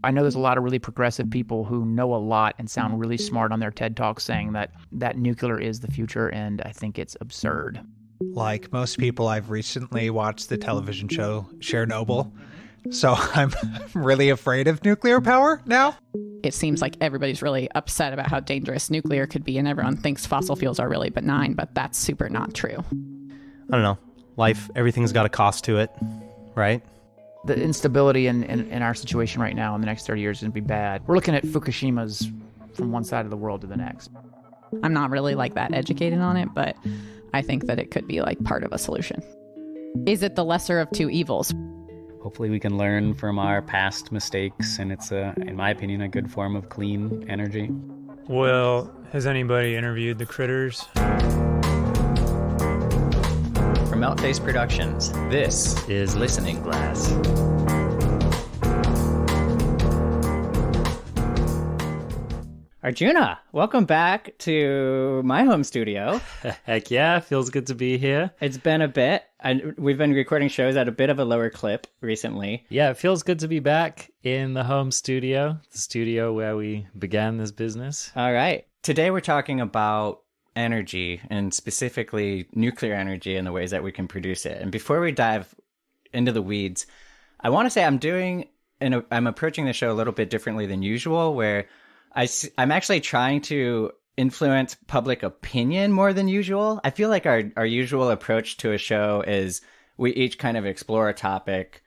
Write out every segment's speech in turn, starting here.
I know there's a lot of really progressive people who know a lot and sound really smart on their TED Talks saying that nuclear is the future, and I think it's absurd. Like most people, I've recently watched the television show Chernobyl, so I'm really afraid of nuclear power now. It seems like everybody's really upset about how dangerous nuclear could be, and everyone thinks fossil fuels are really benign, but that's super not true. I don't know. Life, everything's got a cost to it, right? The instability in our situation right now in the next 30 years is going to be bad. We're looking at Fukushimas from one side of the world to the next. I'm not really like that educated on it, but I think that it could be like part of a solution. Is it the lesser of two evils? Hopefully we can learn from our past mistakes, and it's, in my opinion, a good form of clean energy. Well, has anybody interviewed the critters? From Outface Productions, this is Listening Glass. Arjuna, welcome back to my home studio. Heck yeah, feels good to be here. It's been a bit. We've been recording shows at a bit of a lower clip recently. Yeah, it feels good to be back in the home studio, the studio where we began this business. All right. Today we're talking about energy, and specifically nuclear energy and the ways that we can produce it. And before we dive into the weeds, I want to say I'm approaching the show a little bit differently than usual, where I'm actually trying to influence public opinion more than usual. I feel like our usual approach to a show is we each kind of explore a topic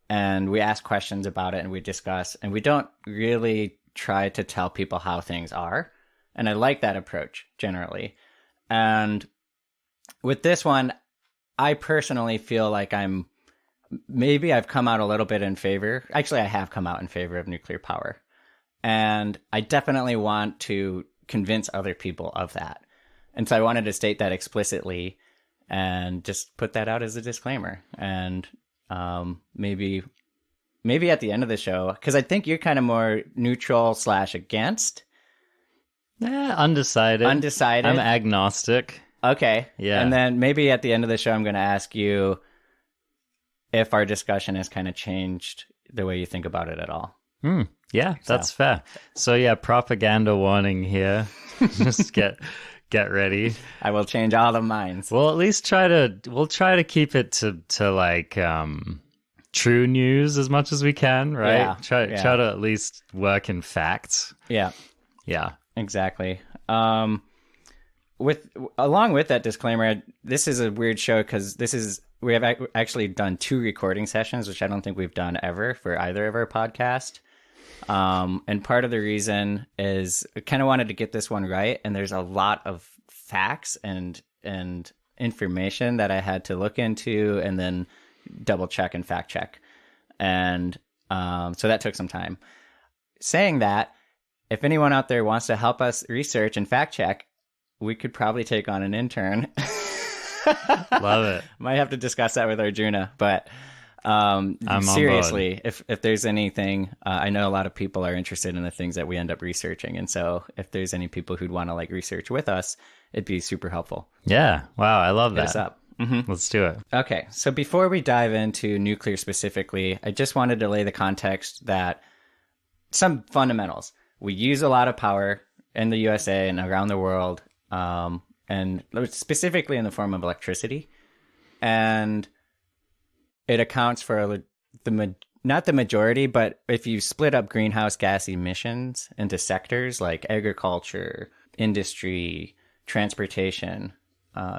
and we ask questions about it and we discuss, and we don't really try to tell people how things are. And I like that approach generally. And with this one, I personally feel like I've come out a little bit in favor. Actually, I have come out in favor of nuclear power. And I definitely want to convince other people of that. And so I wanted to state that explicitly and just put that out as a disclaimer. And maybe at the end of the show, because I think you're kind of more neutral / against. Undecided. I'm agnostic. Okay. Yeah. And then maybe at the end of the show, I'm going to ask you if our discussion has kind of changed the way you think about it at all. Yeah, that's fair. So yeah, propaganda warning here. Just get ready. I will change all the minds. We'll at least we'll try to keep it to like true news as much as we can, right? Yeah. Try to at least work in facts. Yeah. Yeah. Exactly. Along with that disclaimer, this is a weird show because we have actually done 2 recording sessions, which I don't think we've done ever for either of our podcasts. And part of the reason is I kind of wanted to get this one right, and there's a lot of facts and information that I had to look into and then double check and fact check, and so that took some time. Saying that, if anyone out there wants to help us research and fact check, we could probably take on an intern. Love it. Might have to discuss that with Arjuna, but seriously, if there's anything, I know a lot of people are interested in the things that we end up researching, and so if there's any people who'd want to like research with us, it'd be super helpful. Yeah. Wow. I love that. Hit us up. Let's do it. Okay. So before we dive into nuclear specifically, I just wanted to lay the context that some fundamentals. We use a lot of power in the USA and around the world, and specifically in the form of electricity. And it accounts for not the majority, but if you split up greenhouse gas emissions into sectors like agriculture, industry, transportation,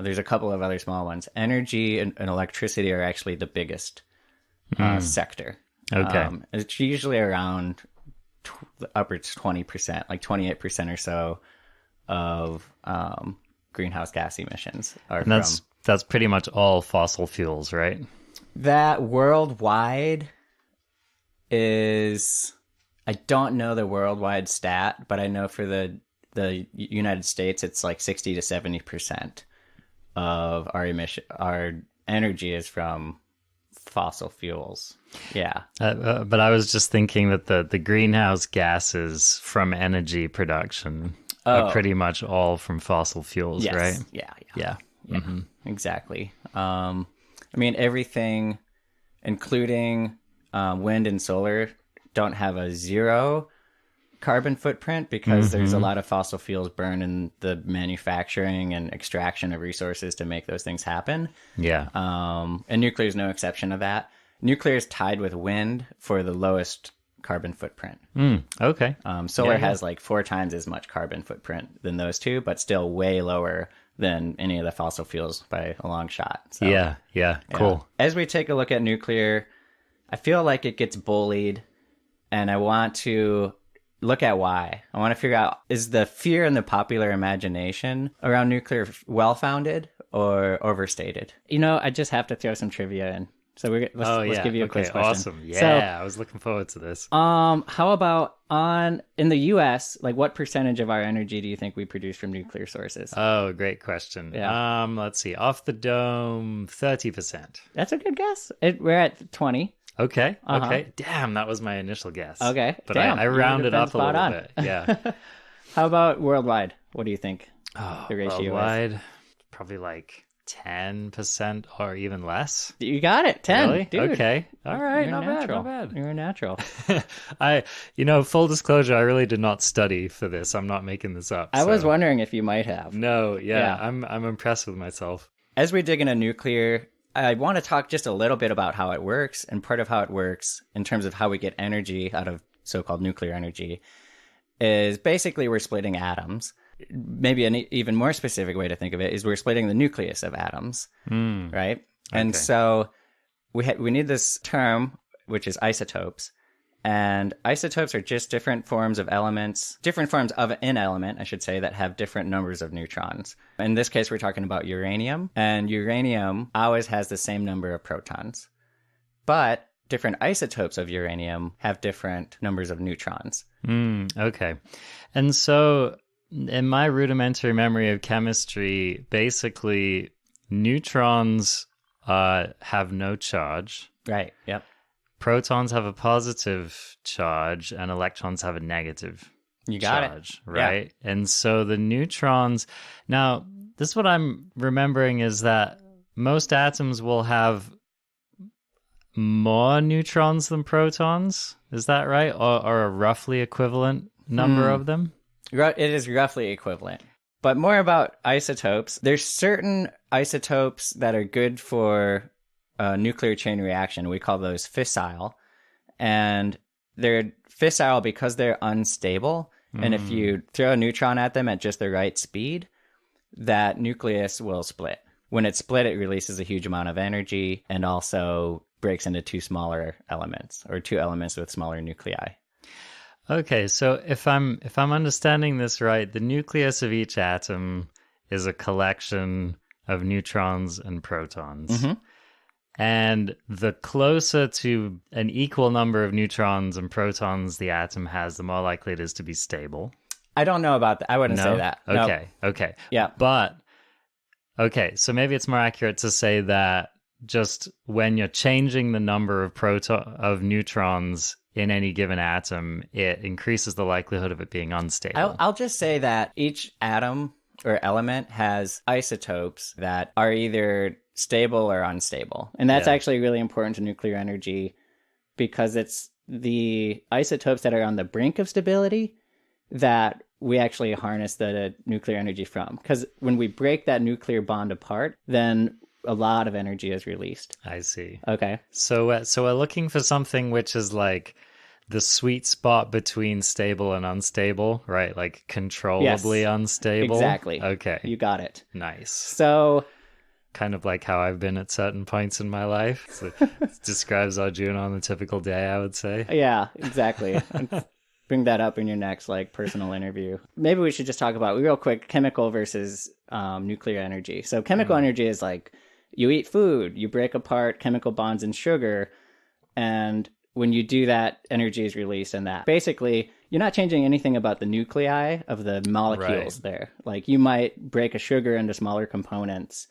there's a couple of other small ones. Energy and electricity are actually the biggest sector. Okay. It's usually around upwards 20%, like 28% or so of greenhouse gas emissions are and that's pretty much all fossil fuels, right? That worldwide is, I don't know the worldwide stat, but I know for the United States, it's like 60 to 70% of our energy is from fossil fuels. Yeah. But I was just thinking that the greenhouse gases from energy production are pretty much all from fossil fuels, yes. right? Yeah. Mm-hmm. Exactly. I mean, everything, including wind and solar, don't have a zero carbon footprint because there's a lot of fossil fuels burned in the manufacturing and extraction of resources to make those things happen. Yeah. And nuclear is no exception to that. Nuclear is tied with wind for the lowest carbon footprint. Okay. Solar has like 4 times as much carbon footprint than those two, but still way lower than any of the fossil fuels by a long shot. So, yeah. Cool. As we take a look at nuclear, I feel like it gets bullied, and I want to look at why. I want to figure out, is the fear in the popular imagination around nuclear well-founded or overstated? I just have to throw some trivia in. So let's give you a quiz question. Awesome. Yeah, I was looking forward to this. How about in the U.S., like what percentage of our energy do you think we produce from nuclear sources? Oh, great question. Yeah. Let's see. Off the dome, 30%. That's a good guess. We're at 20. Okay. Okay. Damn, that was my initial guess. Okay. But Damn, I rounded up a little on. bit. Yeah. How about worldwide? What do you think The ratio worldwide, probably like 10% or even less. You got it. 10. Really? Dude. Okay. All right. You're Not natural. bad. You're a natural. Full disclosure, I really did not study for this. I'm not making this up. I was wondering if you might have. No, Yeah. I'm impressed with myself. As we dig into nuclear, I want to talk just a little bit about how it works. And part of how it works in terms of how we get energy out of so-called nuclear energy is basically we're splitting atoms. Maybe an even more specific way to think of it is we're splitting the nucleus of atoms, right? And so we need this term, which is isotopes. And isotopes are just different forms of elements, different forms of an element, I should say, that have different numbers of neutrons. In this case, we're talking about uranium, and uranium always has the same number of protons. But different isotopes of uranium have different numbers of neutrons. Okay. And so in my rudimentary memory of chemistry, basically neutrons have no charge. Right, yep. Protons have a positive charge and electrons have a negative You got charge, right? Yeah. And so the neutrons... Now, this is what I'm remembering is that most atoms will have more neutrons than protons. Is that right? Or a roughly equivalent number of them? It is roughly equivalent. But more about isotopes. There's certain isotopes that are good for nuclear chain reaction. We call those fissile. And they're fissile because they're unstable. And if you throw a neutron at them at just the right speed, that nucleus will split. When it's split, it releases a huge amount of energy and also breaks into 2 smaller elements, or 2 elements with smaller nuclei. Okay, so if I'm understanding this right, the nucleus of each atom is a collection of neutrons and protons. And the closer to an equal number of neutrons and protons the atom has, the more likely it is to be stable. I don't know about that. I wouldn't say that. Okay, Nope. okay. Yeah. But, okay, so maybe it's more accurate to say that just when you're changing the number of neutrons in any given atom, it increases the likelihood of it being unstable. I'll just say that each atom or element has isotopes that are either stable or unstable. And that's actually really important to nuclear energy because it's the isotopes that are on the brink of stability that we actually harness the nuclear energy from. Because when we break that nuclear bond apart, then a lot of energy is released. I see. Okay. So we're looking for something which is like the sweet spot between stable and unstable, right? Like controllably unstable. Exactly. Okay. You got it. Nice. So kind of like how I've been at certain points in my life. So it describes Arjuna on a typical day, I would say. Yeah, exactly. Bring that up in your next personal interview. Maybe we should just talk about real quick chemical versus nuclear energy. So chemical energy is like you eat food, you break apart chemical bonds in sugar, and when you do that, energy is released in that. Basically, you're not changing anything about the nuclei of the molecules there. Like you might break a sugar into smaller components,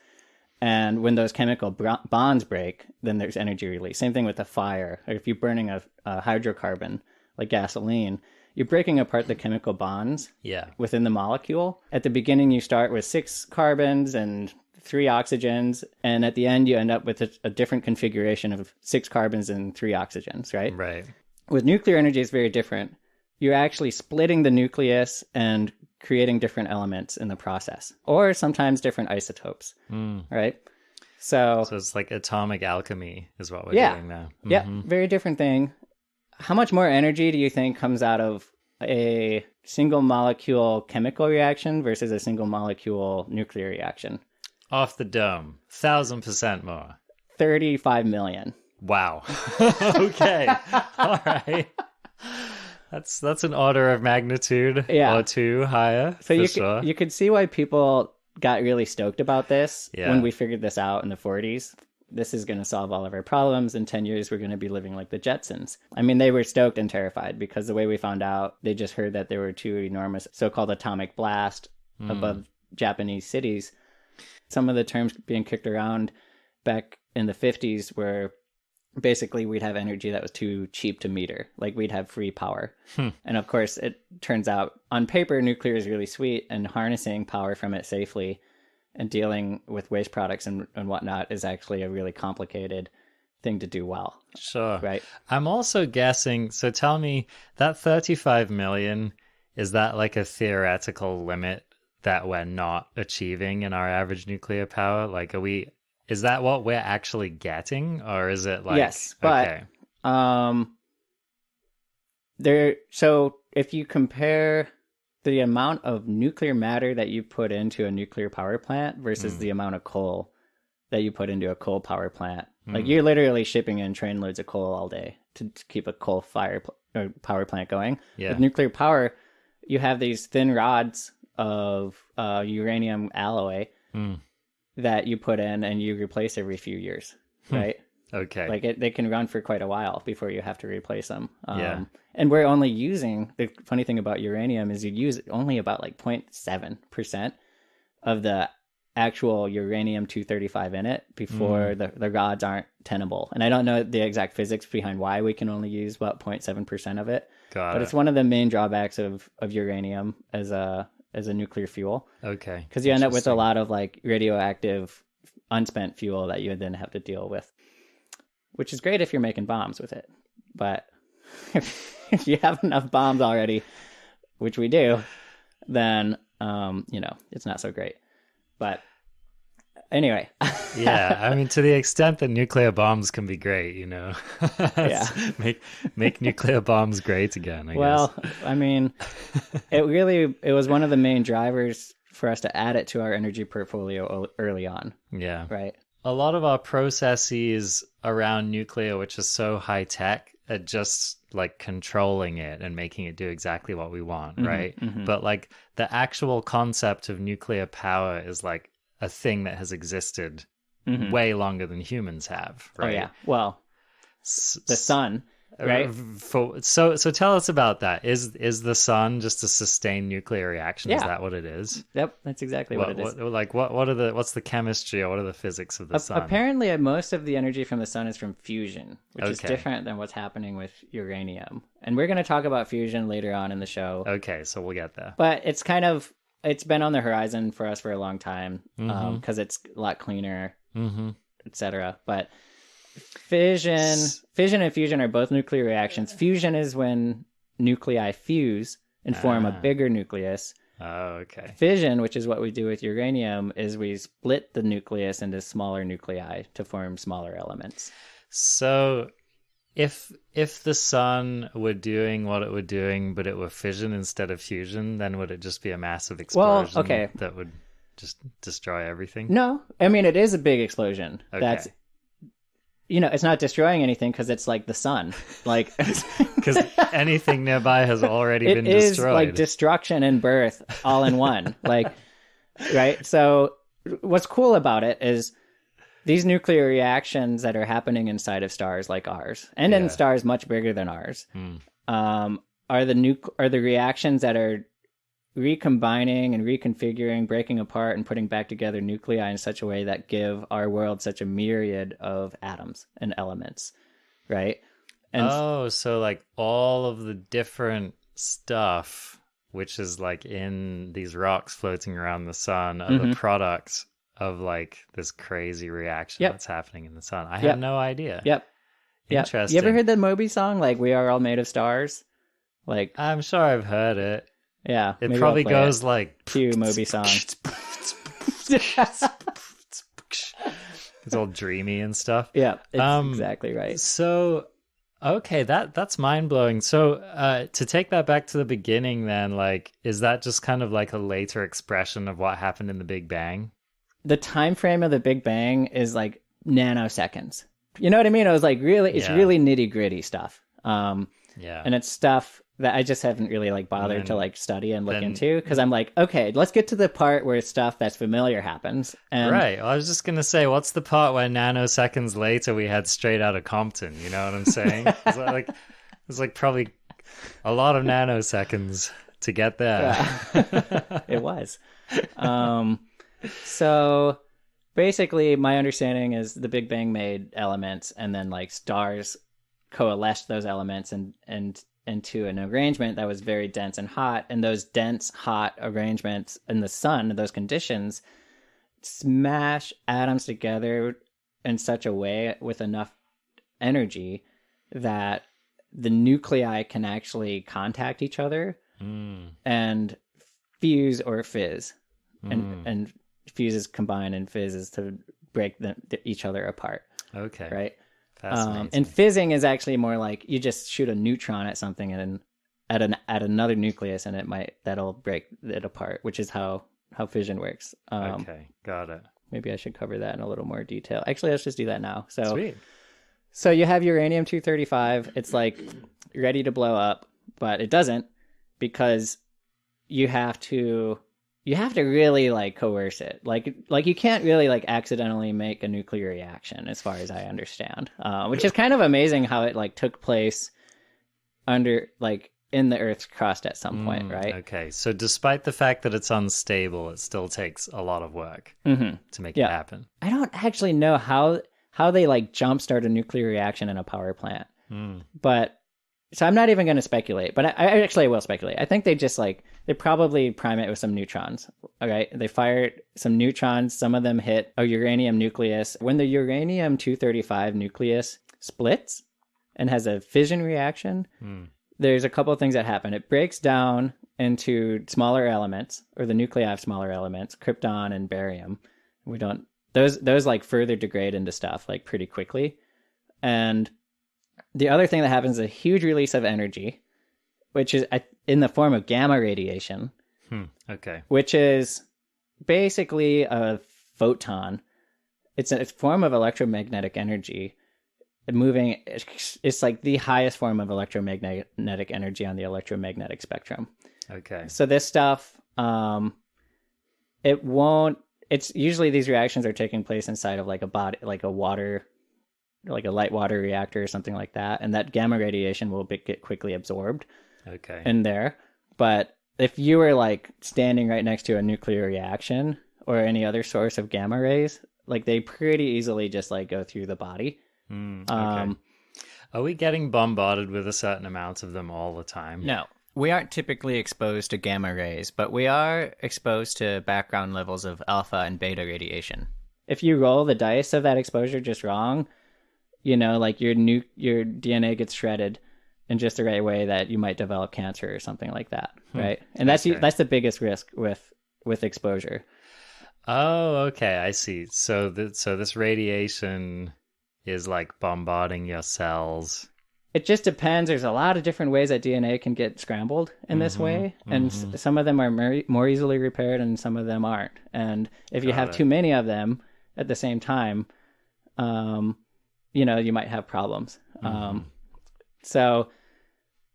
and when those chemical bonds break, then there's energy release. Same thing with a fire. Or if you're burning a hydrocarbon, like gasoline, you're breaking apart the chemical bonds within the molecule. At the beginning, you start with 6 carbons and 3 oxygens, and at the end, you end up with a different configuration of 6 carbons and 3 oxygens, right? Right. With nuclear energy, it's very different. You're actually splitting the nucleus and creating different elements in the process, or sometimes different isotopes, right? So it's like atomic alchemy is what we're doing now. Yeah, very different thing. How much more energy do you think comes out of a single molecule chemical reaction versus a single molecule nuclear reaction? Off the dome, 1,000% more. 35 million. Wow. Okay. All right. That's an order of magnitude or two higher. So you could see why people got really stoked about this when we figured this out in the 40s. This is going to solve all of our problems. In 10 years, we're going to be living like the Jetsons. I mean, they were stoked and terrified because the way we found out, they just heard that there were 2 enormous so-called atomic blast above Japanese cities. Some of the terms being kicked around back in the 50s were basically we'd have energy that was too cheap to meter. Like we'd have free power. And of course, it turns out on paper, nuclear is really sweet, and harnessing power from it safely and dealing with waste products and whatnot is actually a really complicated thing to do well. Sure. Right. I'm also guessing, so tell me, that 35 million, is that like a theoretical limit that we're not achieving in our average nuclear power? Like, is that what we're actually getting, or is it like... Yes, but so if you compare the amount of nuclear matter that you put into a nuclear power plant versus the amount of coal that you put into a coal power plant, like you're literally shipping in trainloads of coal all day to keep a coal power plant going. Yeah. With nuclear power, you have these thin rods of uranium alloy that you put in and you replace every few years, right? Okay. Like they can run for quite a while before you have to replace them. Yeah. And we're only using, the funny thing about uranium is you use only about like 0.7% of the actual uranium-235 in it before the rods aren't tenable. And I don't know the exact physics behind why we can only use about 0.7% of it. But it's one of the main drawbacks of uranium as a nuclear fuel. Okay. Because you end up with a lot of like radioactive unspent fuel that you would then have to deal with, which is great if you're making bombs with it. But if you have enough bombs already, which we do, then, it's not so great. But anyway. Yeah, I mean, to the extent that nuclear bombs can be great, Yeah. make nuclear bombs great again, I guess. I mean, it was one of the main drivers for us to add it to our energy portfolio early on. Yeah. Right. A lot of our processes around nuclear, which is so high tech, are just like controlling it and making it do exactly what we want, right? But like the actual concept of nuclear power is like a thing that has existed way longer than humans have, right? Oh yeah. Well, the sun, right? So tell us about that. Is the sun just a sustained nuclear reaction? Yeah. Is that what it is? Yep, that's exactly what it is. What's the chemistry or what are the physics of the sun? Apparently, most of the energy from the sun is from fusion, which is different than what's happening with uranium. And we're going to talk about fusion later on in the show. Okay, so we'll get there. But it's been on the horizon for us for a long time because it's a lot cleaner, etc. But fission and fusion are both nuclear reactions. Fusion is when nuclei fuse and form a bigger nucleus. Oh, okay. Fission, which is what we do with uranium, is we split the nucleus into smaller nuclei to form smaller elements. So if the sun were doing what it were doing, but it were fission instead of fusion, then would it just be a massive explosion that would just destroy everything? No. I mean, it is a big explosion. Okay. That's, it's not destroying anything because it's like the sun. Like, because anything nearby has already been destroyed. It is like destruction and birth all in one. Like, right? So what's cool about it is these nuclear reactions that are happening inside of stars like ours, and in stars much bigger than ours, are the reactions that are recombining and reconfiguring, breaking apart, and putting back together nuclei in such a way that give our world such a myriad of atoms and elements, right? And so like all of the different stuff which is like in these rocks floating around the sun are the products of like this crazy reaction that's happening in the sun. I had no idea. Yep. Yeah. Interesting. You ever heard the Moby song, like "We Are All Made of Stars"? Like, I'm sure I've heard it. yeah, It maybe probably I'll play goes it. like Cue Moby song. it's all dreamy and stuff. Yeah, it's exactly right. So, okay, that's mind blowing. So, to take that back to the beginning, then, like, is that just kind of like a later expression of what happened in the Big Bang? The time frame of the Big Bang is like nanoseconds. You know what I mean? It was like really, it's Yeah. really nitty gritty stuff. Yeah. And it's stuff that I just haven't really like bothered to like study and look then- into, because I'm like, okay, let's get to the part where stuff that's familiar happens. And Right. Well, I was just gonna say, what's the part where nanoseconds later we had Straight Outta Compton? You know what I'm saying? It's like probably a lot of nanoseconds to get there. Yeah. It was. So basically, my understanding is the Big Bang made elements, and then like stars coalesced those elements and into an arrangement that was very dense and hot. And those dense, hot arrangements in the sun, those conditions, smash atoms together in such a way with enough energy that the nuclei can actually contact each other and fuse or fizz. And fuse is combine and fizz is to break each other apart. Okay. Right. Fascinating. And fizzing is actually more like you just shoot a neutron at something and at another nucleus, and that'll break it apart, which is how fission works. Okay, got it. Maybe I should cover that in a little more detail. Actually, let's just do that now. So, Sweet. So you have uranium-235. It's like ready to blow up, but it doesn't, because you have to really like coerce it. Like you can't really like accidentally make a nuclear reaction, as far as I understand, which is kind of amazing how it like took place under like in the Earth's crust at some point, right? Okay, so despite the fact that it's unstable, it still takes a lot of work to make it happen. I don't actually know how they like jumpstart a nuclear reaction in a power plant, but so I'm not even going to speculate. But I actually will speculate. I think they probably prime it with some neutrons. All right, they fire some neutrons. Some of them hit a uranium nucleus. When the uranium-235 nucleus splits and has a fission reaction, there's a couple of things that happen. It breaks down into smaller elements, or the nuclei of smaller elements, krypton and barium. Those like further degrade into stuff like pretty quickly. And the other thing that happens is a huge release of energy, which is in the form of gamma radiation. Okay. Which is basically a photon. It's a form of electromagnetic energy. It's like the highest form of electromagnetic energy on the electromagnetic spectrum. Okay. So this stuff, it's usually these reactions are taking place inside of like a body, like a light water reactor or something like that. And that gamma radiation will get quickly absorbed in there. But if you were like standing right next to a nuclear reaction or any other source of gamma rays, like they pretty easily just like go through the body. Okay. Are we getting bombarded with a certain amount of them all the time? No. We aren't typically exposed to gamma rays, but we are exposed to background levels of alpha and beta radiation. If you roll the dice of that exposure just wrong, like your DNA gets shredded in just the right way that you might develop cancer or something like that, right? And that's the biggest risk with exposure. Oh, okay, I see. So this radiation is like bombarding your cells. It just depends. There's a lot of different ways that DNA can get scrambled in this way, and some of them are more easily repaired, and some of them aren't. And if you have too many of them at the same time, you might have problems. So,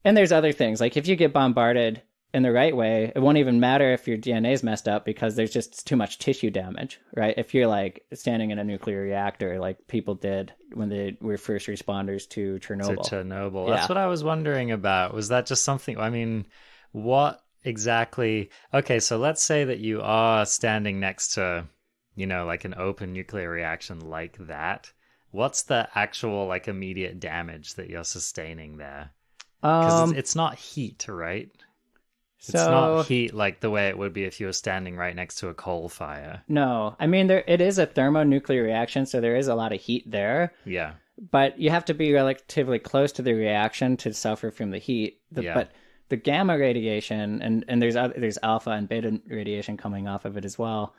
and there's other things, like if you get bombarded in the right way, it won't even matter if your DNA is messed up, because there's just too much tissue damage, right? If you're like standing in a nuclear reactor, like people did when they were first responders to Chernobyl. That's what I was wondering about. Was that just something, I mean, what exactly? Okay, so let's say that you are standing next to, like an open nuclear reaction like that. What's the actual like immediate damage that you're sustaining there? Because it's not heat, right? It's not heat like the way it would be if you were standing right next to a coal fire. No, I mean, it is a thermonuclear reaction, so there is a lot of heat there. Yeah. but you have to be relatively close to the reaction to suffer from the heat. But the gamma radiation, and there's alpha and beta radiation coming off of it as well.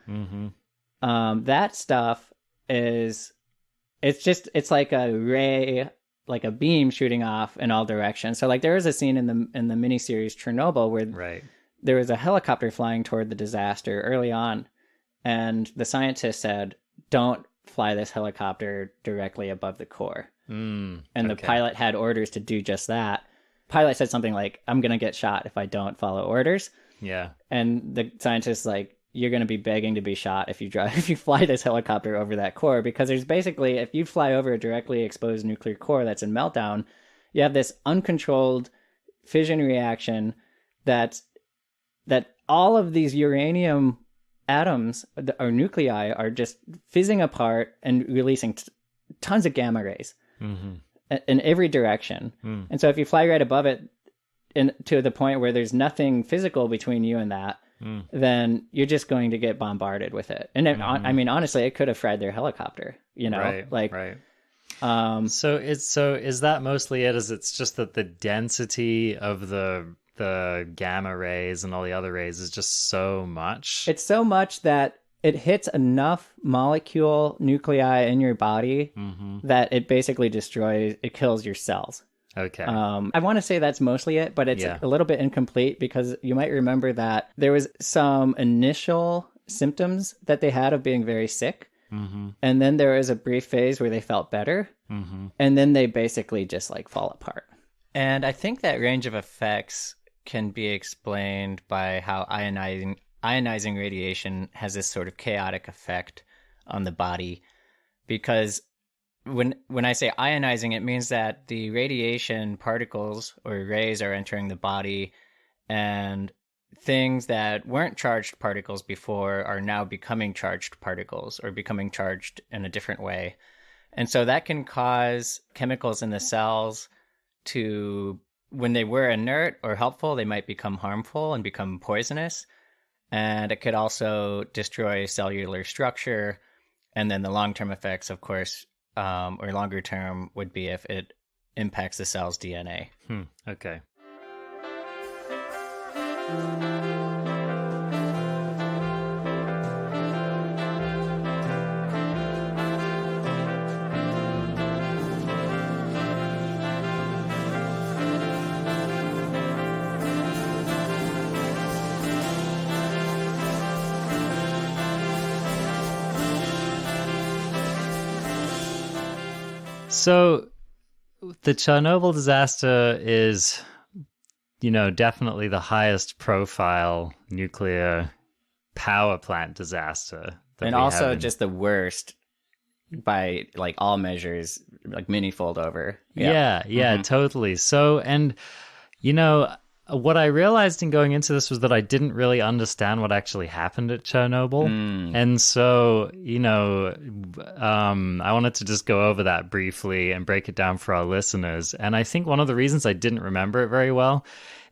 That stuff it's like a ray, like a beam shooting off in all directions. So like there was a scene in the miniseries Chernobyl where there was a helicopter flying toward the disaster early on, and the scientists said, "Don't fly this helicopter directly above the core." And the pilot had orders to do just that. Pilot said something like, "I'm going to get shot if I don't follow orders." Yeah. And the scientist like, "You're going to be begging to be shot if you fly this helicopter over that core, because there's basically, if you fly over a directly exposed nuclear core that's in meltdown, you have this uncontrolled fission reaction that all of these uranium atoms or nuclei are just fizzing apart and releasing tons of gamma rays in every direction. And so if you fly right above it to the point where there's nothing physical between you and that, then you're just going to get bombarded with it. And I mean, honestly, it could have fried their helicopter, you know, So is that mostly it? Is it's just that the density of the gamma rays and all the other rays is just so much? It's so much that it hits enough molecule nuclei in your body that it basically kills your cells. Okay. I want to say that's mostly it, but it's a little bit incomplete, because you might remember that there was some initial symptoms that they had of being very sick. And then there was a brief phase where they felt better. And then they basically just like fall apart. And I think that range of effects can be explained by how ionizing radiation has this sort of chaotic effect on the body, because when I say ionizing, it means that the radiation particles or rays are entering the body, and things that weren't charged particles before are now becoming charged particles or becoming charged in a different way. And so that can cause chemicals in the cells to, when they were inert or helpful, they might become harmful and become poisonous. And it could also destroy cellular structure. And then the long-term effects, of course, or longer term, would be if it impacts the cell's DNA. Okay. So the Chernobyl disaster is, you know, definitely the highest profile nuclear power plant disaster. And also just the worst by like all measures, like many-fold over. Yeah, totally. So, and, you know, what I realized in going into this was that I didn't really understand what actually happened at Chernobyl. And so, you know, I wanted to just go over that briefly and break it down for our listeners. And I think one of the reasons I didn't remember it very well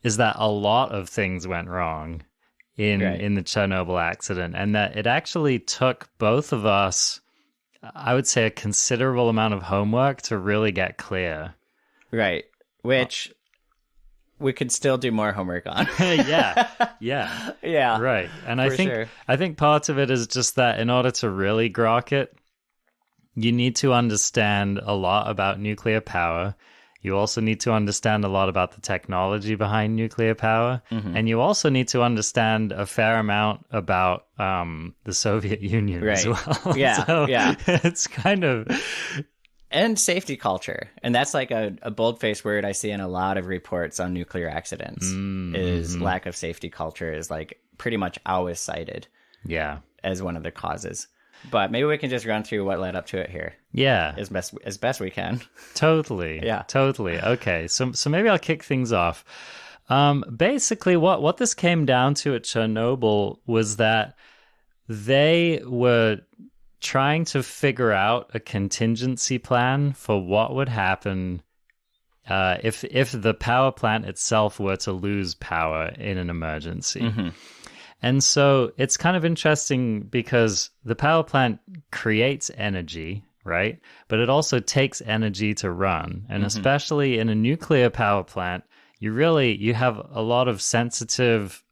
is that a lot of things went wrong in the Chernobyl accident, and that it actually took both of us, I would say, a considerable amount of homework to really get clear. Right. Which we could still do more homework on. Yeah. Right. And I think part of it is just that in order to really grok it, you need to understand a lot about nuclear power. You also need to understand a lot about the technology behind nuclear power. And you also need to understand a fair amount about the Soviet Union as well. Yeah. It's kind of... And safety culture. And that's like a bold-faced word I see in a lot of reports on nuclear accidents, is lack of safety culture is like pretty much always cited as one of the causes. But maybe we can just run through what led up to it here. Yeah. As best we can. Totally. Yeah. Totally. Okay. So maybe I'll kick things off. Basically, what this came down to at Chernobyl was that they were trying to figure out a contingency plan for what would happen if the power plant itself were to lose power in an emergency. And so it's kind of interesting because the power plant creates energy, right? But it also takes energy to run. And especially in a nuclear power plant, you have a lot of sensitive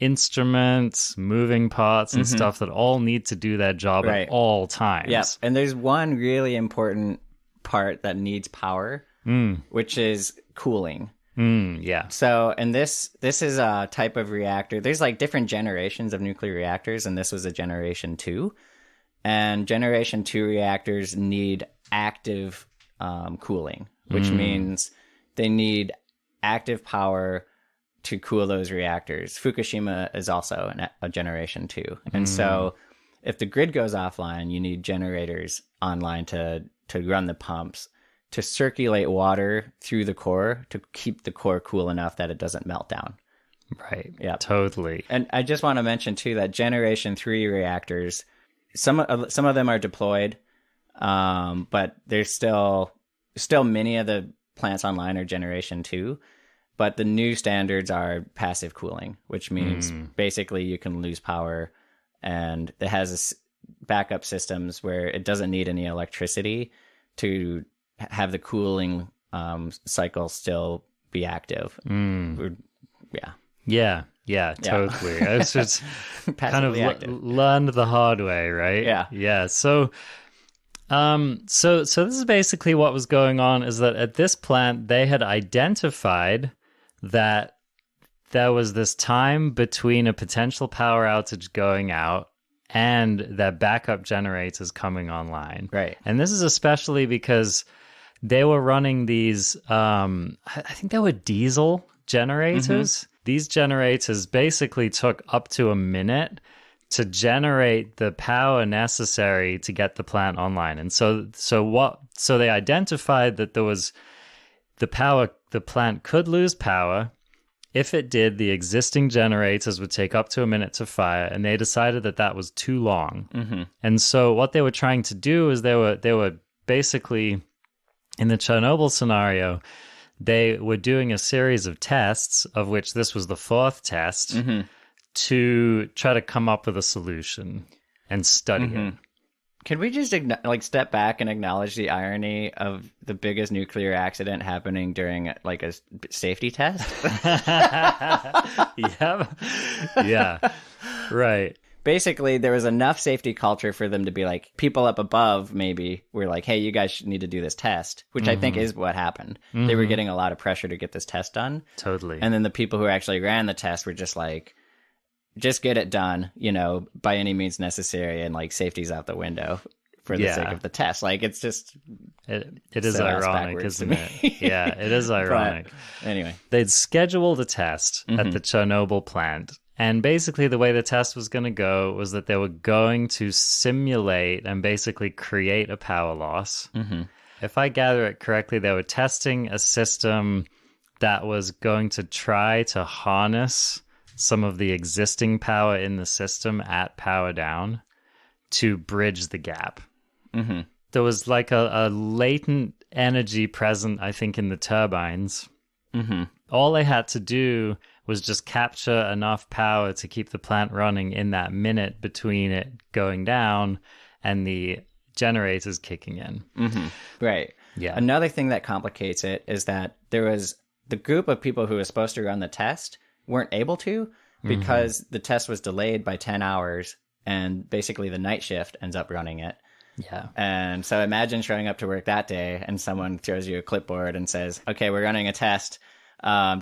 instruments, moving parts, and stuff that all need to do their job at all times. Yeah, and there's one really important part that needs power, which is cooling. Yeah. So, and this is a type of reactor. There's like different generations of nuclear reactors, and this was a generation 2. And generation 2 reactors need active cooling, which means they need active power to cool those reactors. Fukushima is also a generation 2. And so if the grid goes offline, you need generators online to run the pumps, to circulate water through the core to keep the core cool enough that it doesn't melt down. Right. Yeah. Totally. And I just want to mention too that generation 3 reactors, some of them are deployed, but there's still many of the plants online are generation 2. But the new standards are passive cooling, which means basically you can lose power, and it has backup systems where it doesn't need any electricity to have the cooling cycle still be active. Yeah, totally. It's just kind of learned the hard way, right? Yeah. So this is basically what was going on, is that at this plant they had identified that there was this time between a potential power outage going out and their backup generators coming online. Right. And this is especially because they were running these, I think they were diesel generators. These generators basically took up to a minute to generate the power necessary to get the plant online. And so they identified that there was the plant could lose power. If it did, the existing generators would take up to a minute to fire, and they decided that was too long. And so what they were trying to do is they were basically, in the Chernobyl scenario, they were doing a series of tests, of which this was the 4th test, to try to come up with a solution and study it. Can we just step back and acknowledge the irony of the biggest nuclear accident happening during like a safety test? Yeah. Right. Basically, there was enough safety culture for them to be like, people up above maybe were like, hey, you guys need to do this test, which I think is what happened. They were getting a lot of pressure to get this test done. Totally. And then the people who actually ran the test were just like, just get it done, by any means necessary, and like safety's out the window for the sake of the test. Like, it's just it is ironic, isn't it? Yeah, it is ironic. But anyway, they'd scheduled a test at the Chernobyl plant, and basically the way the test was going to go was that they were going to simulate and basically create a power loss. If I gather it correctly, they were testing a system that was going to try to harness some of the existing power in the system at power down to bridge the gap. There was like a latent energy present, I think, in the turbines. All they had to do was just capture enough power to keep the plant running in that minute between it going down and the generators kicking in. Right. Yeah. Another thing that complicates it is that there was the group of people who was supposed to run the test weren't able to, because the test was delayed by 10 hours, and basically the night shift ends up running it. Yeah. And so imagine showing up to work that day and someone throws you a clipboard and says, okay, we're running a test.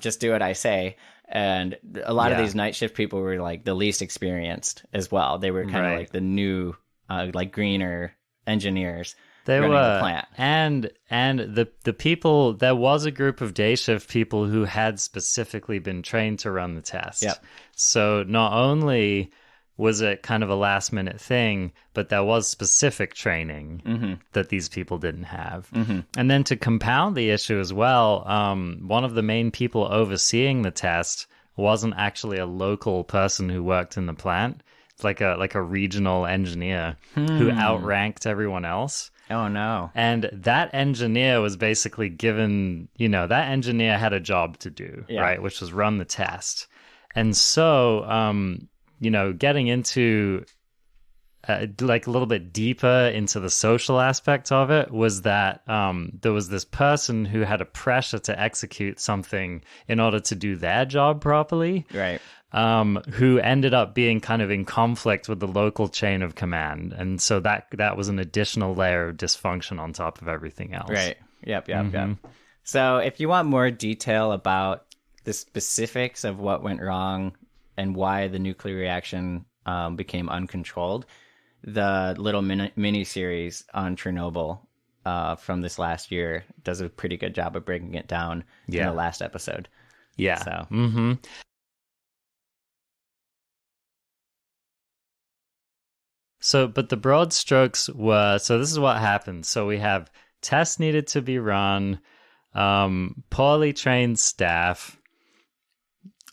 Just do what I say. And a lot of these night shift people were like the least experienced as well. They were kind of like the new, like greener engineers. They running were, the plant. and the people, there was a group of day shift people who had specifically been trained to run the test. Yep. So not only was it kind of a last minute thing, but there was specific training that these people didn't have. And then to compound the issue as well, one of the main people overseeing the test wasn't actually a local person who worked in the plant. It's like a regional engineer who outranked everyone else. Oh, no. And that engineer was basically given, that engineer had a job to do, right? Which was run the test. And so, getting into like a little bit deeper into the social aspect of it was that there was this person who had a pressure to execute something in order to do their job properly. Right. Who ended up being kind of in conflict with the local chain of command. And so that was an additional layer of dysfunction on top of everything else. Right. Yep. So if you want more detail about the specifics of what went wrong and why the nuclear reaction became uncontrolled, the little mini series on Chernobyl from this last year does a pretty good job of breaking it down in the last episode. Yeah. So. So, but the broad strokes were, so this is what happened. So we have tests needed to be run, poorly trained staff,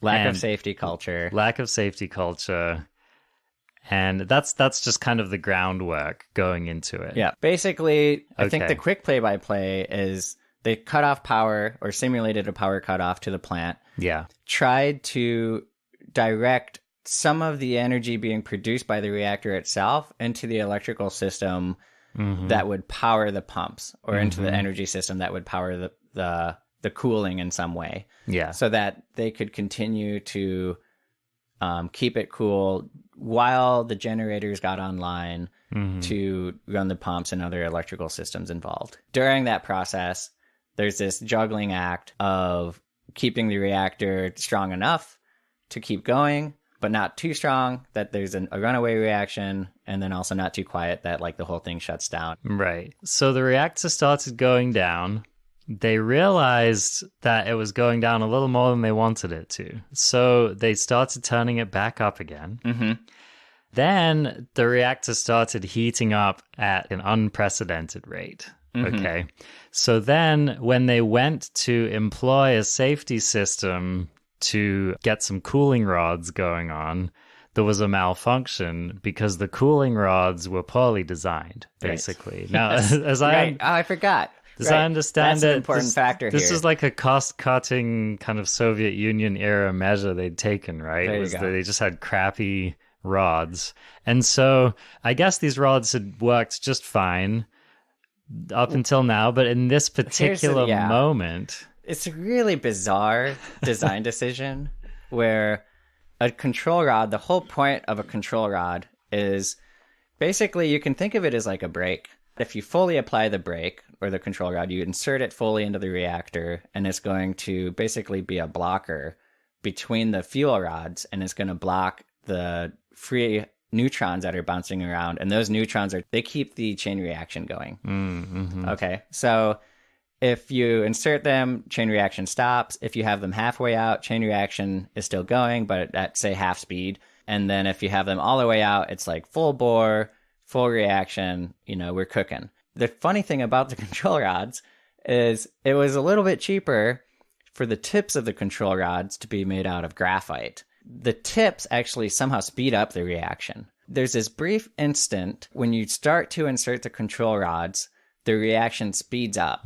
lack of safety culture, and that's just kind of the groundwork going into it. Yeah, basically, I think the quick play-by-play is they cut off power or simulated a power cutoff to the plant. Yeah, tried to direct some of the energy being produced by the reactor itself into the electrical system that would power the pumps, or into the energy system that would power the cooling in some way. Yeah. So that they could continue to keep it cool while the generators got online to run the pumps and other electrical systems involved. During that process, there's this juggling act of keeping the reactor strong enough to keep going, but not too strong that there's a runaway reaction, and then also not too quiet that like the whole thing shuts down. Right. So the reactor started going down. They realized that it was going down a little more than they wanted it to. So they started turning it back up again. Then the reactor started heating up at an unprecedented rate. Okay. So then when they went to employ a safety system to get some cooling rods going on, there was a malfunction because the cooling rods were poorly designed, basically. Right. Now, as I forgot. As I understand That's an important factor this here. is like a cost-cutting kind of Soviet Union era measure they'd taken, right? There you go. They just had crappy rods. And so I guess these rods had worked just fine up until now, but in this particular moment... It's a really bizarre design decision where a control rod, the whole point of a control rod is basically you can think of it as like a brake. If you fully apply the brake or the control rod, you insert it fully into the reactor, and it's going to basically be a blocker between the fuel rods, and it's going to block the free neutrons that are bouncing around. And those neutrons they keep the chain reaction going. Okay. So if you insert them, chain reaction stops. If you have them halfway out, chain reaction is still going, but at, say, half speed. And then if you have them all the way out, it's like full bore, full reaction, we're cooking. The funny thing about the control rods is it was a little bit cheaper for the tips of the control rods to be made out of graphite. The tips actually somehow speed up the reaction. There's this brief instant when you start to insert the control rods, the reaction speeds up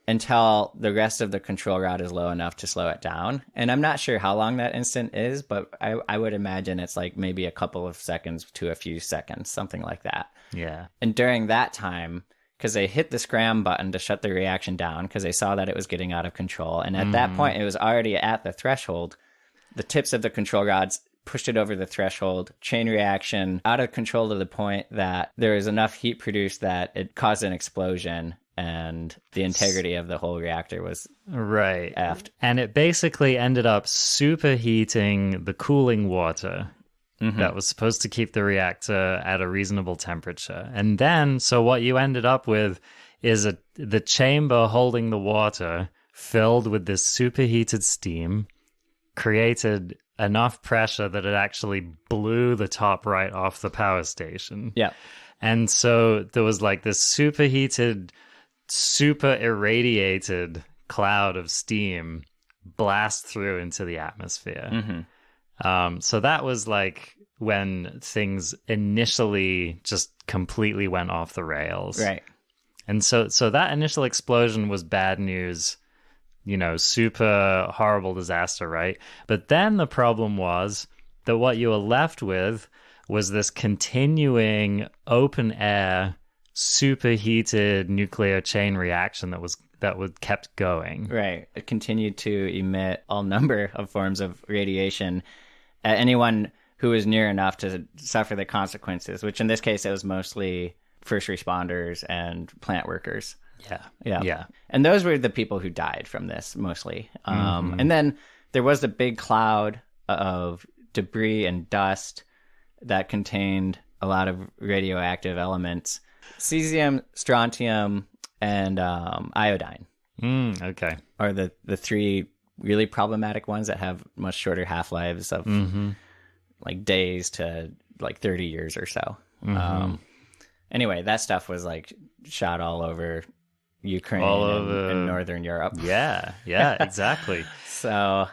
until the rest of the control rod is low enough to slow it down. And I'm not sure how long that instant is, but I would imagine it's like maybe a couple of seconds to a few seconds, something like that. Yeah. And during that time, because they hit the scram button to shut the reaction down because they saw that it was getting out of control. And at that point, it was already at the threshold. The tips of the control rods pushed it over the threshold, chain reaction out of control to the point that there was enough heat produced that it caused an explosion, and the integrity of the whole reactor was effed. And it basically ended up superheating the cooling water that was supposed to keep the reactor at a reasonable temperature. And then, so what you ended up with is the chamber holding the water filled with this superheated steam, created enough pressure that it actually blew the top right off the power station. Yeah. And so there was like this superheated, super irradiated cloud of steam blast through into the atmosphere. So that was like when things initially just completely went off the rails. Right. And so that initial explosion was bad news, super horrible disaster, right? But then the problem was that what you were left with was this continuing open air, superheated nuclear chain reaction that was kept going. Right. It continued to emit all number of forms of radiation at anyone who was near enough to suffer the consequences, which in this case, it was mostly first responders and plant workers. Yeah. And those were the people who died from this mostly. And then there was a big cloud of debris and dust that contained a lot of radioactive elements, cesium, strontium, and iodine. Okay. Are the three really problematic ones that have much shorter half-lives of like days to like 30 years or so. Anyway, that stuff was like shot all over Ukraine and Northern Europe. Yeah, exactly. So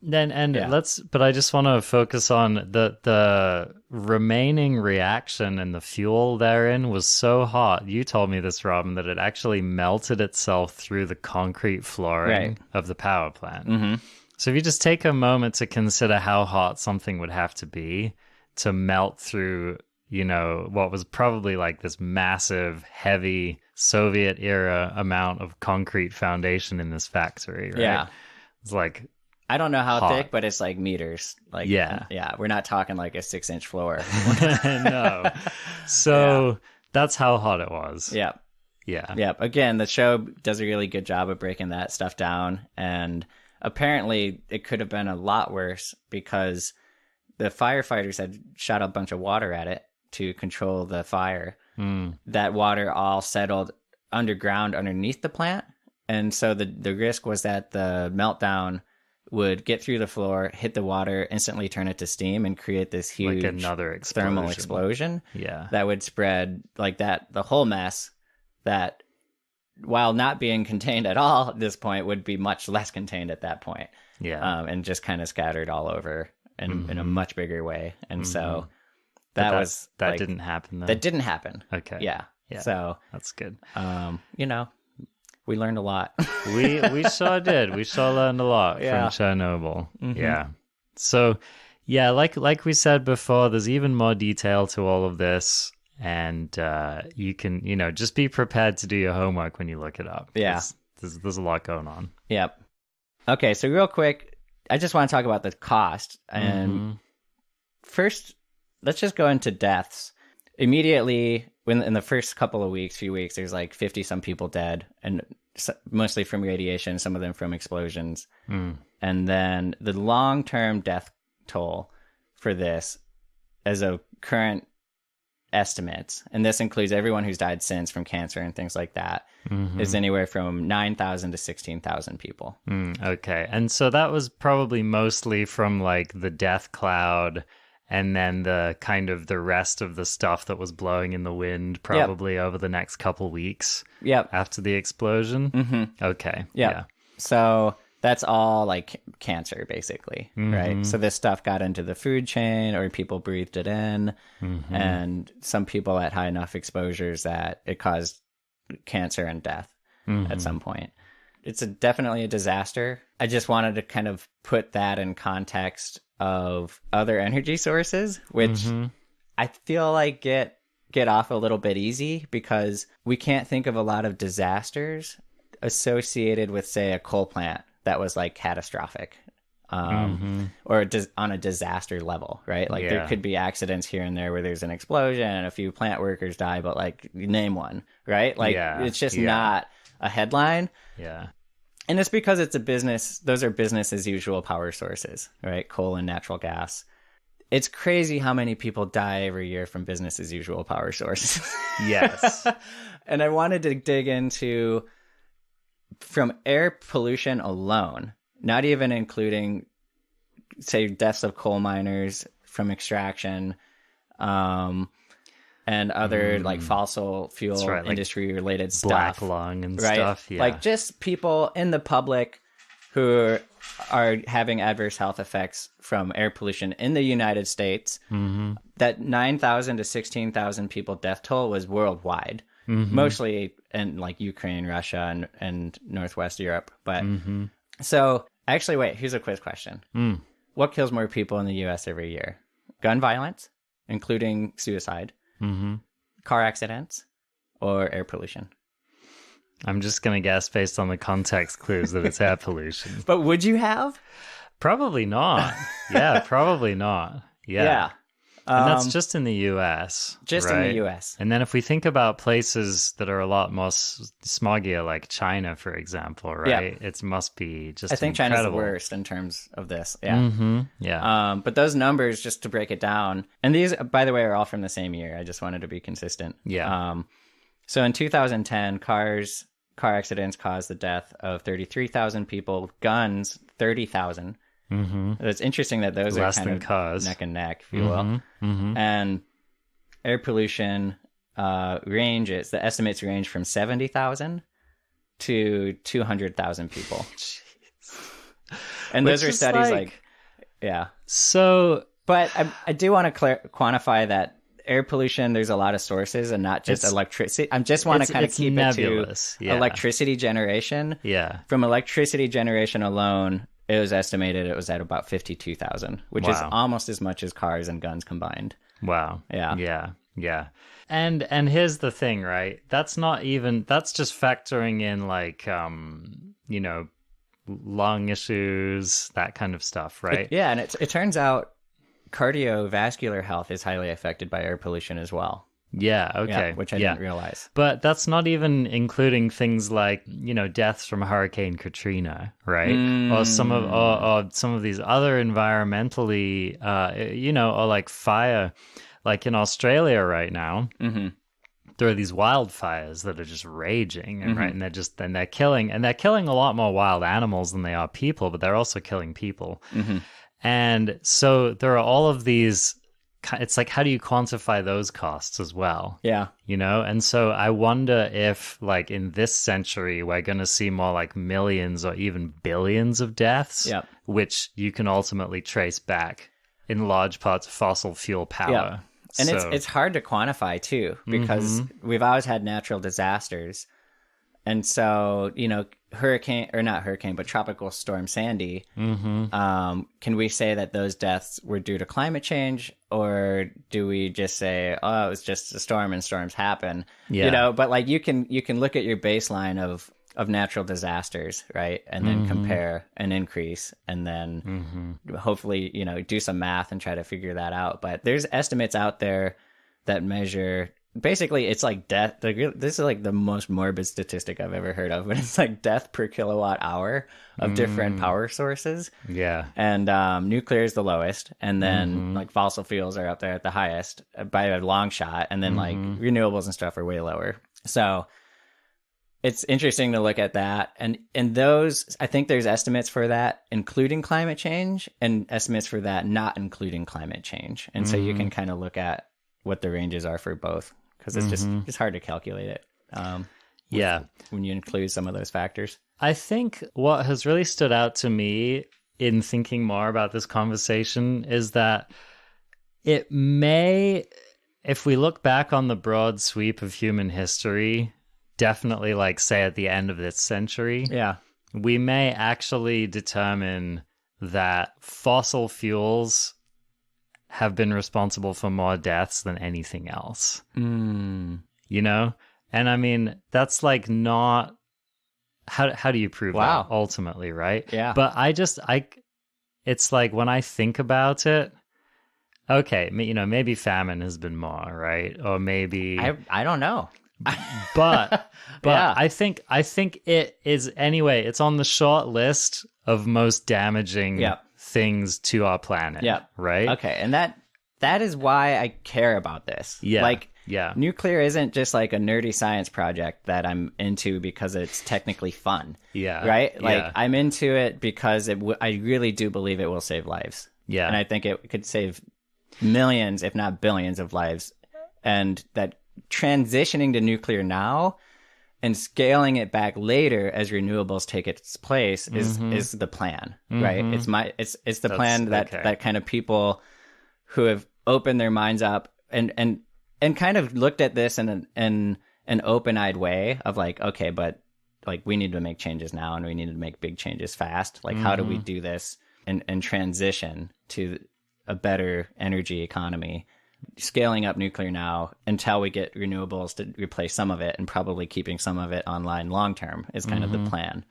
but I just want to focus on the remaining reaction, and the fuel therein was so hot. You told me this, Robin, that it actually melted itself through the concrete flooring of the power plant. So if you just take a moment to consider how hot something would have to be to melt through, what was probably like this massive, heavy Soviet era amount of concrete foundation in this factory, right? Yeah. It's like, I don't know how hot. thick, but it's like meters. Like, yeah. We're not talking like a 6-inch floor. No. So that's how hot it was. Yep. Yeah. Yep. Again, the show does a really good job of breaking that stuff down. And apparently it could have been a lot worse because the firefighters had shot a bunch of water at it to control the fire. That water all settled underground underneath the plant. And so the risk was that the meltdown would get through the floor, hit the water, instantly turn it to steam, and create this huge like another thermal explosion. Yeah. That would spread like that. The whole mess that, while not being contained at all at this point, would be much less contained at that point. Yeah. And just kind of scattered all over in a much bigger way. And so that didn't happen though. That didn't happen. Okay. Yeah. So that's good. We learned a lot. we sure did. We sure learned a lot from Chernobyl. Yeah. So, like we said before, there's even more detail to all of this, and you can, just be prepared to do your homework when you look it up. Yeah. There's a lot going on. Yep. Okay, so real quick, I just want to talk about the cost. And first, let's just go into deaths. Immediately, in the first few weeks, there's like 50-some people dead, and mostly from radiation, some of them from explosions. And then the long-term death toll for this, as a current estimate, and this includes everyone who's died since from cancer and things like that, is anywhere from 9,000 to 16,000 people. Okay, and so that was probably mostly from like the death cloud, and then the kind of the rest of the stuff that was blowing in the wind probably over the next couple weeks after the explosion. Okay. Yeah. So that's all like cancer, basically, right? So this stuff got into the food chain, or people breathed it in, and some people at high enough exposures that it caused cancer and death at some point. It's definitely a disaster. I just wanted to kind of put that in context of other energy sources, which I feel like get off a little bit easy, because we can't think of a lot of disasters associated with, say, a coal plant that was like catastrophic, or on a disaster level, right? Like there could be accidents here and there where there's an explosion and a few plant workers die, but like name one, right? Like it's just not a headline. Yeah. And it's because it's a business. Those are business as usual power sources, right? Coal and natural gas. It's crazy how many people die every year from business as usual power sources. Yes. And I wanted to dig into, from air pollution alone, not even including, say, deaths of coal miners from extraction, and other like fossil fuel industry related stuff, black lung and stuff. Yeah. Like just people in the public who are having adverse health effects from air pollution in the United States. That 9,000 to 16,000 people death toll was worldwide, mostly in like Ukraine, Russia, and Northwest Europe. But so actually, wait, here's a quiz question. What kills more people in the US every year? gun violence, including suicide, car accidents, or air pollution. I'm just going to guess based on the context clues that it's air pollution. But would you have? Probably not. Yeah, probably not. Yeah. And that's just in the US. Just right? in the US. And then if we think about places that are a lot more smoggier, like China, for example, right? It must be just I think incredible. China's the worst in terms of this. Yeah. Mm-hmm. Yeah. But those numbers, just to break it down, and these, by the way, are all from the same year. I just wanted to be consistent. Yeah. So in 2010, car accidents caused the death of 33,000 people, guns, 30,000. It's interesting that those less are kind than of cars. neck and neck, if you will. And air pollution ranges, the estimates range from 70,000 to 200,000 people. And those are studies like, yeah. So, but I do want to quantify that air pollution, there's a lot of sources and not just electricity. I just want to kind of keep nebulous. it to electricity generation. Yeah. From electricity generation alone, it was estimated it was at about 52,000, which is almost as much as cars and guns combined. Wow. Yeah. Yeah. Yeah. And here's the thing, right? That's just factoring in like lung issues, that kind of stuff, right? And it turns out cardiovascular health is highly affected by air pollution as well. Yeah, okay. Yeah, which I didn't realize. But that's not even including things like, deaths from Hurricane Katrina, right? Or some of these other environmentally, or like fire, like in Australia right now. There are these wildfires that are just raging, and right, and they're killing a lot more wild animals than they are people, but they're also killing people. And so there are all of these. It's like, how do you quantify those costs as well? Yeah. And so I wonder if, like, in this century, we're going to see more like millions or even billions of deaths, which you can ultimately trace back in large parts of fossil fuel power. Yeah. And it's hard to quantify, too, because we've always had natural disasters. And so, Tropical Storm Sandy, can we say that those deaths were due to climate change, or do we just say, oh, it was just a storm and storms happen? Yeah. But like you can look at your baseline of natural disasters, right? And then compare an increase, and then hopefully, do some math and try to figure that out. But there's estimates out there that measure. Basically, it's like death. This is like the most morbid statistic I've ever heard of, but it's like death per kilowatt hour of different power sources. Yeah. And nuclear is the lowest. And then like fossil fuels are up there at the highest by a long shot. And then like renewables and stuff are way lower. So it's interesting to look at that. And those, I think there's estimates for that, including climate change, and estimates for that not including climate change. And so you can kind of look at what the ranges are for both. Because it's hard to calculate it. When you include some of those factors. I think what has really stood out to me in thinking more about this conversation is that it may, if we look back on the broad sweep of human history, definitely like say at the end of this century, we may actually determine that fossil fuels have been responsible for more deaths than anything else. And I mean, that's like not how do you prove that ultimately, right? Yeah. But it's like when I think about it, okay, maybe famine has been more, right? Or maybe I don't know. but I think it is anyway. It's on the short list of most damaging things to our planet. Right. Okay, and that is why I care about this. Nuclear isn't just like a nerdy science project that I'm into because it's technically fun. Right. Like I'm into it because I really do believe it will save lives. And I think it could save millions, if not billions, of lives. And that transitioning to nuclear now and scaling it back later as renewables take its place is the plan, right? It's the plan that kind of people who have opened their minds up and kind of looked at this in an open-eyed way of like, okay, but like we need to make changes now, and we need to make big changes fast. Like, how do we do this and transition to a better energy economy. Scaling up nuclear now until we get renewables to replace some of it, and probably keeping some of it online long term is kind of the plan.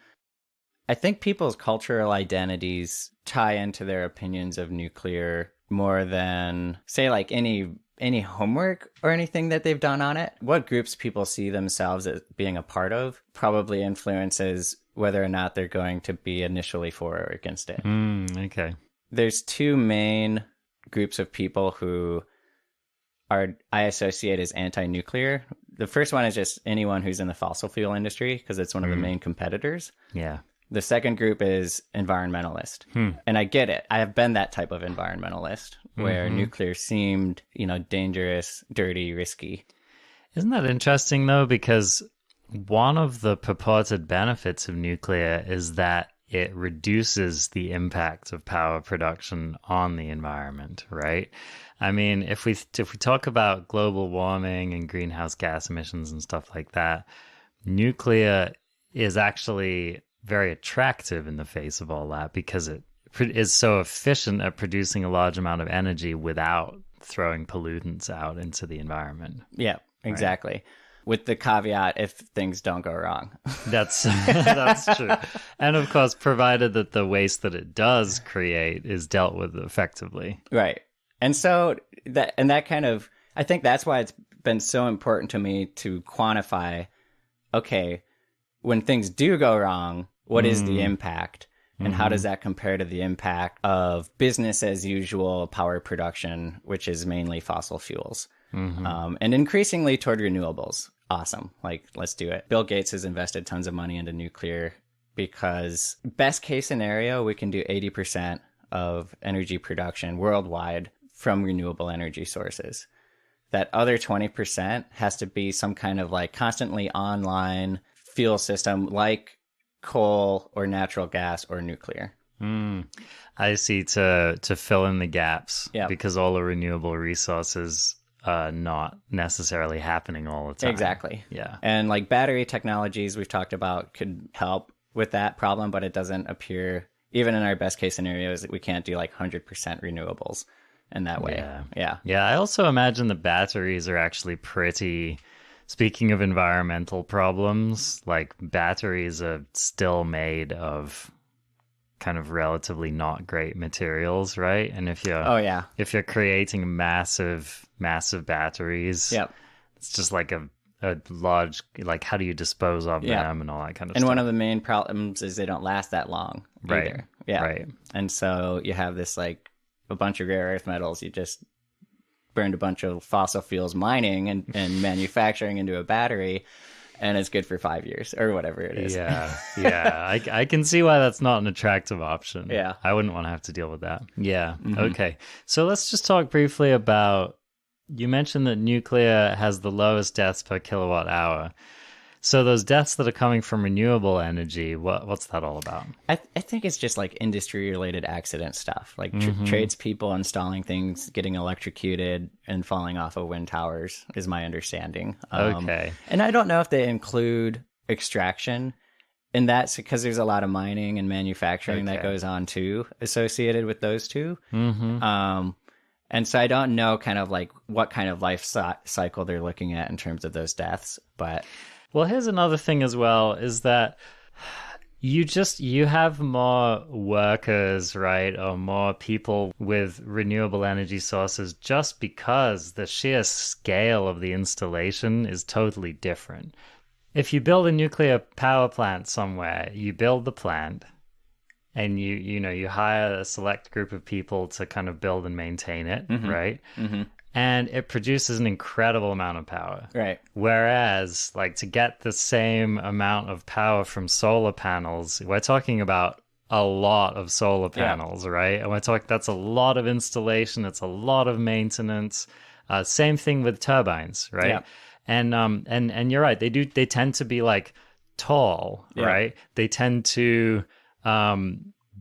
I think people's cultural identities tie into their opinions of nuclear more than, say, like any homework or anything that they've done on it. What groups people see themselves as being a part of probably influences whether or not they're going to be initially for or against it. Okay. There's two main groups of people who I associate as anti-nuclear. The first one is just anyone who's in the fossil fuel industry, because it's one of the main competitors. Yeah. The second group is environmentalist. And I get it. I have been that type of environmentalist where nuclear seemed, dangerous, dirty, risky. Isn't that interesting, though? Because one of the purported benefits of nuclear is that it reduces the impact of power production on the environment, right? I mean, if we talk about global warming and greenhouse gas emissions and stuff like that, nuclear is actually very attractive in the face of all that, because it is so efficient at producing a large amount of energy without throwing pollutants out into the environment. Yeah, exactly. Right. With the caveat, if things don't go wrong. That's true. And of course, provided that the waste that it does create is dealt with effectively. Right. And so that kind of, I think that's why it's been so important to me to quantify, okay, when things do go wrong, what is the impact? And how does that compare to the impact of business as usual power production, which is mainly fossil fuels? And increasingly toward renewables. Awesome. Like, let's do it. Bill Gates has invested tons of money into nuclear because best case scenario, we can do 80% of energy production worldwide from renewable energy sources. That other 20% has to be some kind of like constantly online fuel system like coal or natural gas or nuclear. I see, to fill in the gaps, Yep. because all the renewable resources are not necessarily happening all the time. Exactly. Yeah. And like battery technologies we've talked about could help with that problem, but it doesn't appear, even in our best case scenarios, that we can't do like 100% renewables in that way. Yeah. I also imagine the batteries are actually pretty, speaking of environmental problems, like batteries are still made of kind of relatively not great materials, right? And if you're creating massive batteries, it's just like a large, like, how do you dispose of them and all that kind of stuff. And one of the main problems is they don't last that long either. Yeah. Right. And so you have this like a bunch of rare earth metals. You just burned a bunch of fossil fuels mining and manufacturing into a battery, and it's good for 5 years or whatever it is. I can see why that's not an attractive option. Yeah. I wouldn't want to have to deal with that. Yeah. Okay. So let's just talk briefly about, you mentioned that nuclear has the lowest deaths per kilowatt hour. So those deaths that are coming from renewable energy, what's that all about? I think it's just like industry-related accident stuff, like tradespeople installing things, getting electrocuted, and falling off of wind towers is my understanding. Okay. And I don't know if they include extraction in that, because there's a lot of mining and manufacturing that goes on too, associated with those two. And so I don't know kind of like what kind of life cycle they're looking at in terms of those deaths, but... Well, here's another thing as well, is that you have more workers, right, or more people with renewable energy sources just because the sheer scale of the installation is totally different. If you build a nuclear power plant somewhere, you build the plant and you hire a select group of people to kind of build and maintain it, right? And it produces an incredible amount of power. Right. Whereas, like, to get the same amount of power from solar panels, we're talking about a lot of solar panels, right? And that's a lot of installation. It's a lot of maintenance. Same thing with turbines, right? Yeah. And you're right. They tend to be like tall, right? They tend to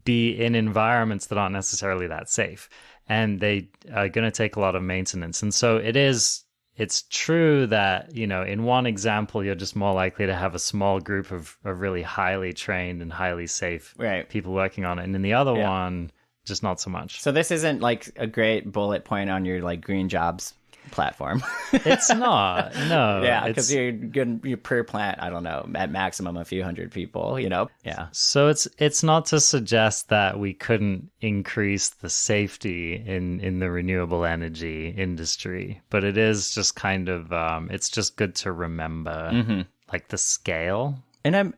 be in environments that aren't necessarily that safe. And they are going to take a lot of maintenance. And so it's true that, in one example, you're just more likely to have a small group of really highly trained and highly safe people working on it. And in the other one, just not so much. So this isn't like a great bullet point on your like green jobs platform. It's not. No. Yeah, because you're per plant, I don't know, at maximum a few hundred people, you know? Yeah. So it's not to suggest that we couldn't increase the safety in the renewable energy industry, but it is just kind of it's just good to remember like the scale. And I'm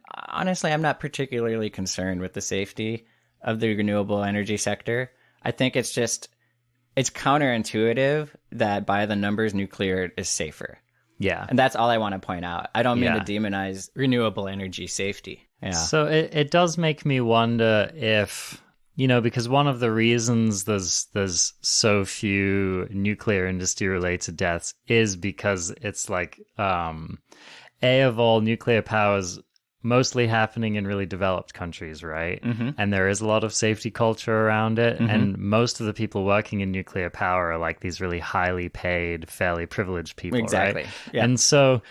not particularly concerned with the safety of the renewable energy sector. I think it's counterintuitive that by the numbers, nuclear is safer. Yeah. And that's all I want to point out. I don't mean to demonize renewable energy safety. Yeah. So it does make me wonder if, because one of the reasons there's so few nuclear industry related deaths is because it's like, of all, nuclear powers mostly happening in really developed countries, right? And there is a lot of safety culture around it. And most of the people working in nuclear power are like these really highly paid, fairly privileged people, exactly. Right? Yeah. And so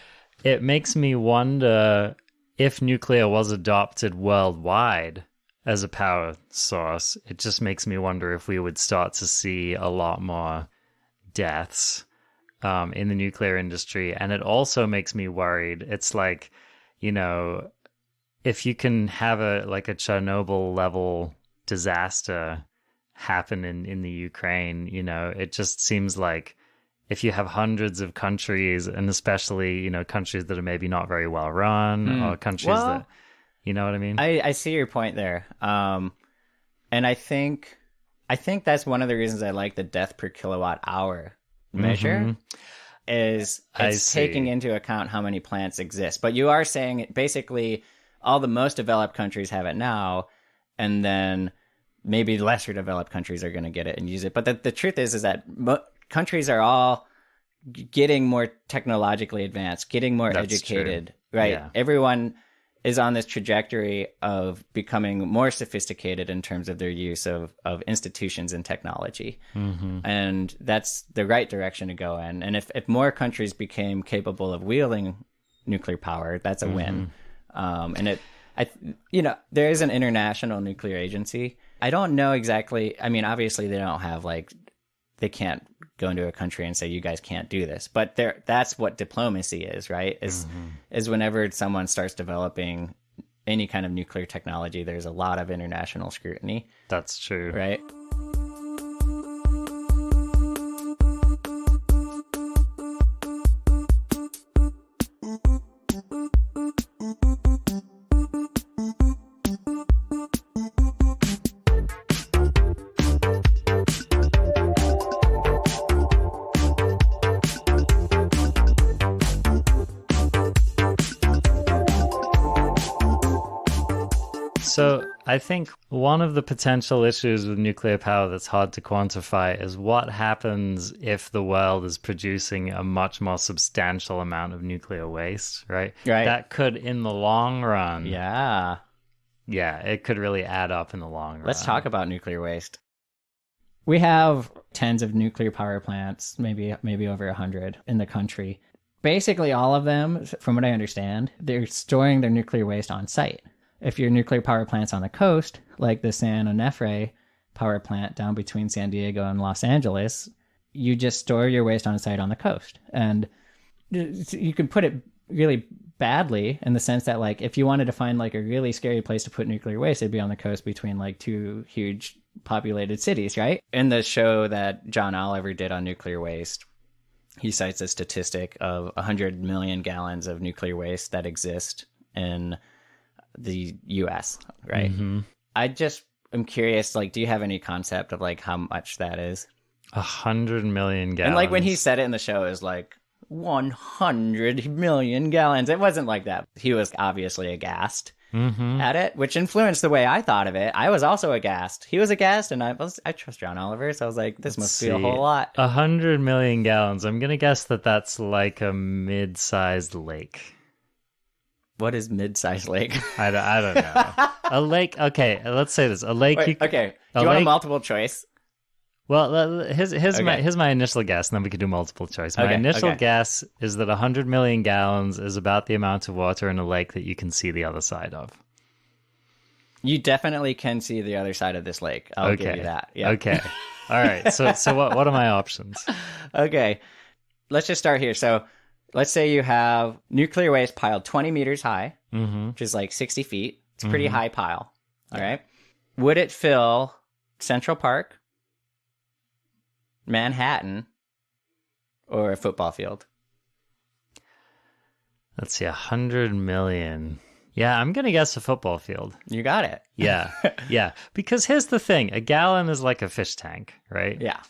it makes me wonder if nuclear was adopted worldwide as a power source. It just makes me wonder if we would start to see a lot more deaths in the nuclear industry. And it also makes me worried. It's like, if you can have a Chernobyl level disaster happen in the Ukraine, it just seems like if you have hundreds of countries, and especially, countries that are maybe not very well run or countries that, you know what I mean? I see your point there. And I think that's one of the reasons I like the death per kilowatt hour measure. Is it's taking into account how many plants exist. But you are saying basically all the most developed countries have it now, and then maybe lesser developed countries are going to get it and use it. But the truth is that countries are all getting more technologically advanced, getting more educated, right? Yeah. Everyone is on this trajectory of becoming more sophisticated in terms of their use of institutions and technology. And that's the right direction to go in. And if more countries became capable of wielding nuclear power, that's a win. And there is an international nuclear agency. I don't know exactly. I mean, obviously they don't have they can't go into a country and say, you guys can't do this. But that's what diplomacy is, right? Is whenever someone starts developing any kind of nuclear technology, there's a lot of international scrutiny. That's true. Right? So I think one of the potential issues with nuclear power that's hard to quantify is what happens if the world is producing a much more substantial amount of nuclear waste, right? Right. That could, in the long run, Yeah, it could really add up in the long run. Let's talk about nuclear waste. We have tens of nuclear power plants, maybe over 100 in the country. Basically, all of them, from what I understand, they're storing their nuclear waste on site. If your nuclear power plant's on the coast, like the San Onofre power plant down between San Diego and Los Angeles, you just store your waste on site on the coast. And you can put it really badly in the sense that, if you wanted to find, a really scary place to put nuclear waste, it'd be on the coast between, two huge populated cities, right? In the show that John Oliver did on nuclear waste, he cites a statistic of 100 million gallons of nuclear waste that exist in the US, right? I just am curious, do you have any concept of how much that is? 100 million gallons. And when he said it in the show, it was 100 million gallons. It wasn't like that. He was obviously aghast at it, which influenced the way I thought of it. I was also aghast. He was aghast, and I trust John Oliver, so I was like, this must be a whole lot. 100 million gallons. I'm gonna guess that's like a mid-sized lake. What is mid-sized lake? I don't know. A lake. Okay, let's say this. A lake. Wait, okay. Do you want a multiple choice? Well, here's my initial guess, and then we could do multiple choice. My initial guess is that 100 million gallons is about the amount of water in a lake that you can see the other side of. You definitely can see the other side of this lake. I'll give you that. Yeah. Okay. All right. So what are my options? Okay. Let's just start here. So let's say you have nuclear waste piled 20 meters high, which is like 60 feet. It's a pretty high pile. All right. Would it fill Central Park, Manhattan, or a football field? Let's see, 100 million. Yeah, I'm going to guess a football field. You got it. Yeah, yeah. Because here's the thing. A gallon is like a fish tank, right? Yeah.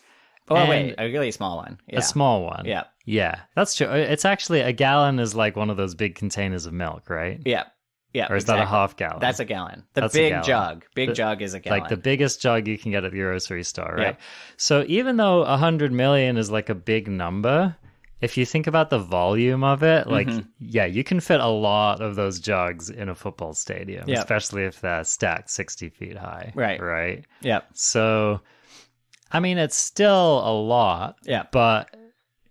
Oh, wait, a really small one. Yeah. A small one. Yeah. Yeah, that's true. It's actually, a gallon is like one of those big containers of milk, right? Yeah. Yeah. Or is that a half gallon? That's a gallon. That's big a gallon. jug. Big jug is a gallon. Like the biggest jug you can get at the grocery store, right? Yeah. So even though 100 million is like a big number, if you think about the volume of it, like, yeah, you can fit a lot of those jugs in a football stadium, especially if they're stacked 60 feet high. Right. Right. Yeah. So, I mean, it's still a lot. Yeah. But,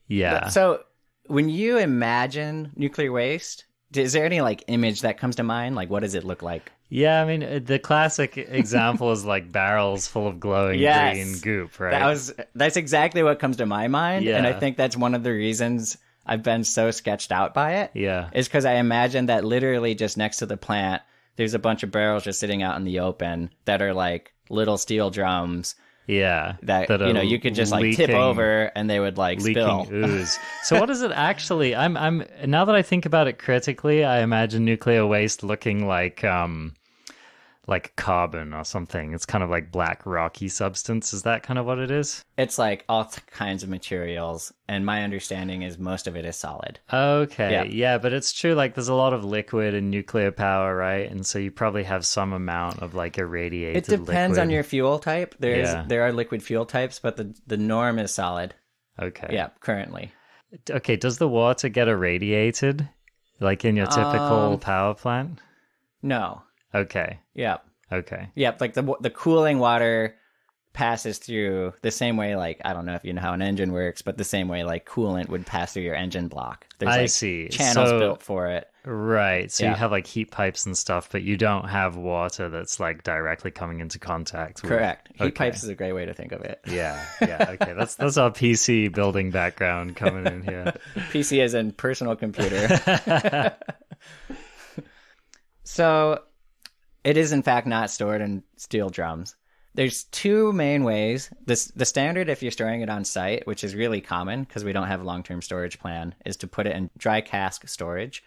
yeah. So when you imagine nuclear waste, is there any like image that comes to mind? Like, what does it look like? Yeah, I mean, the classic example is like barrels full of glowing green goop, right? That's exactly what comes to my mind. Yeah. And I think that's one of the reasons I've been so sketched out by it. Yeah. Is because I imagine that literally just next to the plant, there's a bunch of barrels just sitting out in the open that are like little steel drums. Yeah. That you know, you could just like tip over and they would like spill. Ooze. So what is it actually? I'm now that I think about it critically, I imagine nuclear waste looking like carbon or something. It's kind of like black rocky substance. Is that kind of what it is? It's like all kinds of materials, and my understanding is most of it is solid. Okay, yeah, but it's true, like there's a lot of liquid in nuclear power, right? And so you probably have some amount of like irradiated liquid. It depends on your fuel type. There are liquid fuel types, but the norm is solid. Okay. Yeah, currently. Okay, does the water get irradiated like in your typical power plant? No. Okay. Yep. Okay. Yep. Like the cooling water passes through the same way, like, I don't know if you know how an engine works, but the same way like coolant would pass through your engine block. There's I like see. channels built for it. Right. So you have like heat pipes and stuff, but you don't have water that's like directly coming into contact with... Correct. Heat pipes is a great way to think of it. Yeah. Yeah. Okay. That's our PC building background coming in here. PC as in personal computer. So it is in fact not stored in steel drums. There's two main ways. The standard, if you're storing it on site, which is really common because we don't have a long-term storage plan, is to put it in dry cask storage.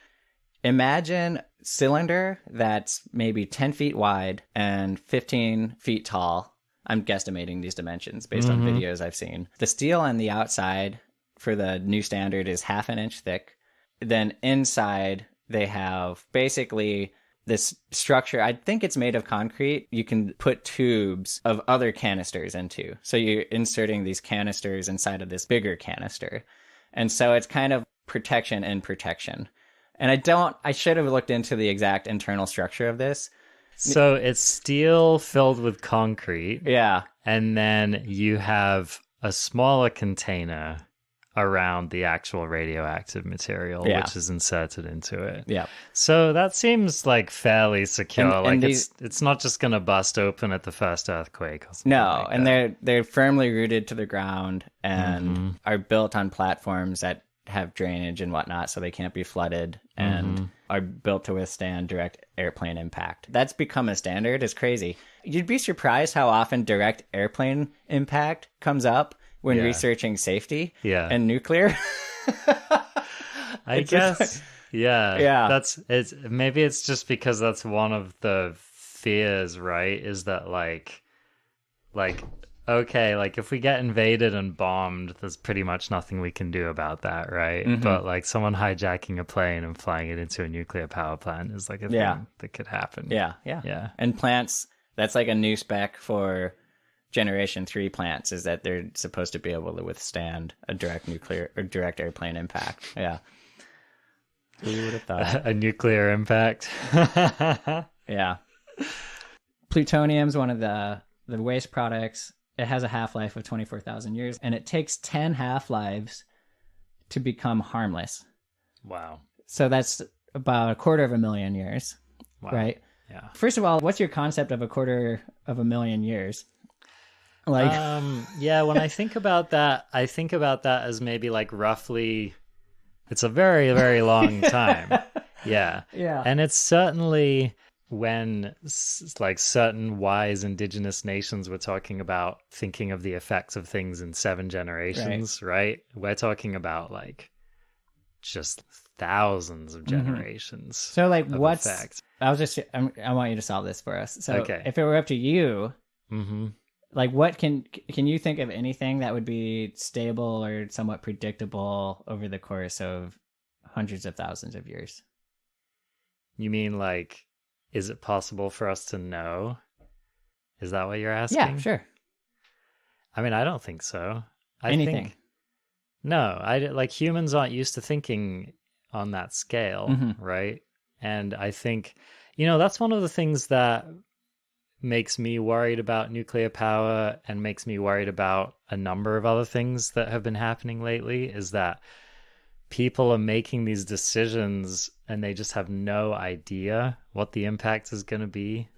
Imagine a cylinder that's maybe 10 feet wide and 15 feet tall. I'm guesstimating these dimensions based on videos I've seen. The steel on the outside for the new standard is 1/2 inch thick. Then inside they have basically this structure. I think it's made of concrete. You can put tubes of other canisters into. So you're inserting these canisters inside of this bigger canister. And so it's kind of protection and protection. And I should have looked into the exact internal structure of this. So it's steel filled with concrete. Yeah. And then you have a smaller container around the actual radioactive material, which is inserted into it. Yeah. So that seems like fairly secure. And like it's not just going to bust open at the first earthquake. Or something no, like and that. they're firmly rooted to the ground and are built on platforms that have drainage and whatnot, so they can't be flooded and are built to withstand direct airplane impact. That's become a standard. It's crazy. You'd be surprised how often direct airplane impact comes up when researching safety and nuclear. I guess. Yeah. Maybe it's just because that's one of the fears, right? Is that like okay, like if we get invaded and bombed, there's pretty much nothing we can do about that, right? But like someone hijacking a plane and flying it into a nuclear power plant is like a thing that could happen. Yeah. And plants, that's like a new spec for Generation 3 plants, is that they're supposed to be able to withstand a direct nuclear or direct airplane impact. Yeah. Who would have thought? A nuclear impact. Yeah. Plutonium's one of the waste products. It has a half-life of 24,000 years, and it takes 10 half-lives to become harmless. Wow. So that's about 250,000 years, right? Yeah. First of all, what's your concept of 250,000 years? Like, yeah, when I think about that, I think about that as maybe like roughly, it's a very, very long time. Yeah. Yeah. And it's certainly when like certain wise indigenous nations were talking about thinking of the effects of things in 7 generations, right? We're talking about like just thousands of generations. So like what's, effect. I want you to solve this for us. So Okay. if it were up to you, Mm-hmm. like what can you think of anything that would be stable or somewhat predictable over the course of hundreds of thousands of years? You mean like, is it possible for us to know? Is that what you're asking? Yeah, sure. I mean, I don't think so. Anything. No, like humans aren't used to thinking on that scale, right? And I think, that's one of the things that makes me worried about nuclear power and makes me worried about a number of other things that have been happening lately is that people are making these decisions and they just have no idea what the impact is going to be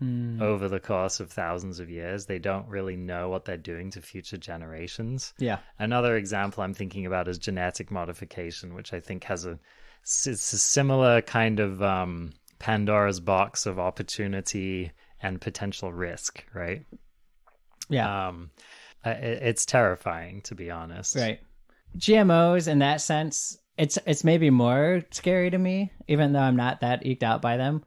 over the course of thousands of years. They don't really know what they're doing to future generations. Yeah. Another example I'm thinking about is genetic modification, which I think it's a similar kind of Pandora's box of opportunity and potential risk, right? Yeah. It's terrifying, to be honest. Right. GMOs in that sense, it's maybe more scary to me, even though I'm not that eked out by them.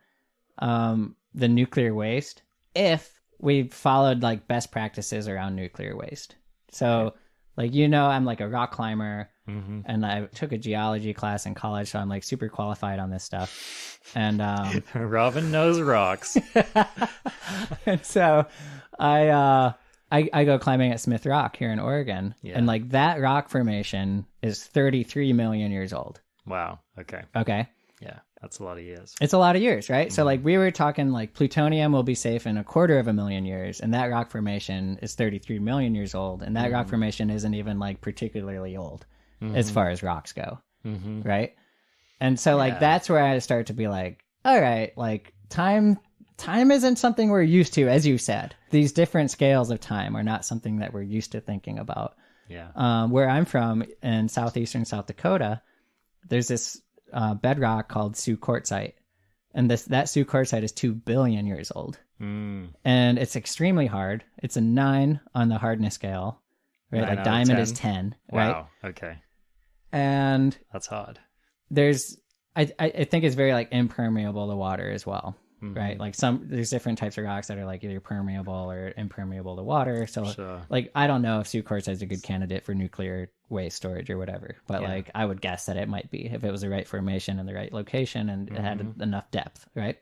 The nuclear waste, if we followed like best practices around nuclear waste. So like, I'm like a rock climber and I took a geology class in college. So I'm like super qualified on this stuff. And, Robin knows rocks. and so I go climbing at Smith Rock here in Oregon. Yeah. And like that rock formation is 33 million years old. Wow. Okay. Okay. Yeah. That's a lot of years. It's a lot of years, right? So like we were talking like plutonium will be safe in 250,000 years, and that rock formation is 33 million years old, and that rock formation isn't even like particularly old as far as rocks go, right? And so like that's where I start to be like, all right, like time isn't something we're used to, as you said. These different scales of time are not something that we're used to thinking about. Yeah. Where I'm from in southeastern South Dakota, there's this bedrock called Sioux Quartzite, and that Sioux Quartzite is 2 billion years old, and it's extremely hard. It's a 9 on the hardness scale, right? Like diamond 10. is 10, right? Wow. Okay. And That's hard. there's I think it's very like impermeable to water as well, right? Like there's different types of rocks that are like either permeable or impermeable to water. So Sure. like I don't know if Sioux Quartzite is a good candidate for nuclear waste storage or whatever, but like I would guess that it might be if it was the right formation and the right location and it had enough depth, right?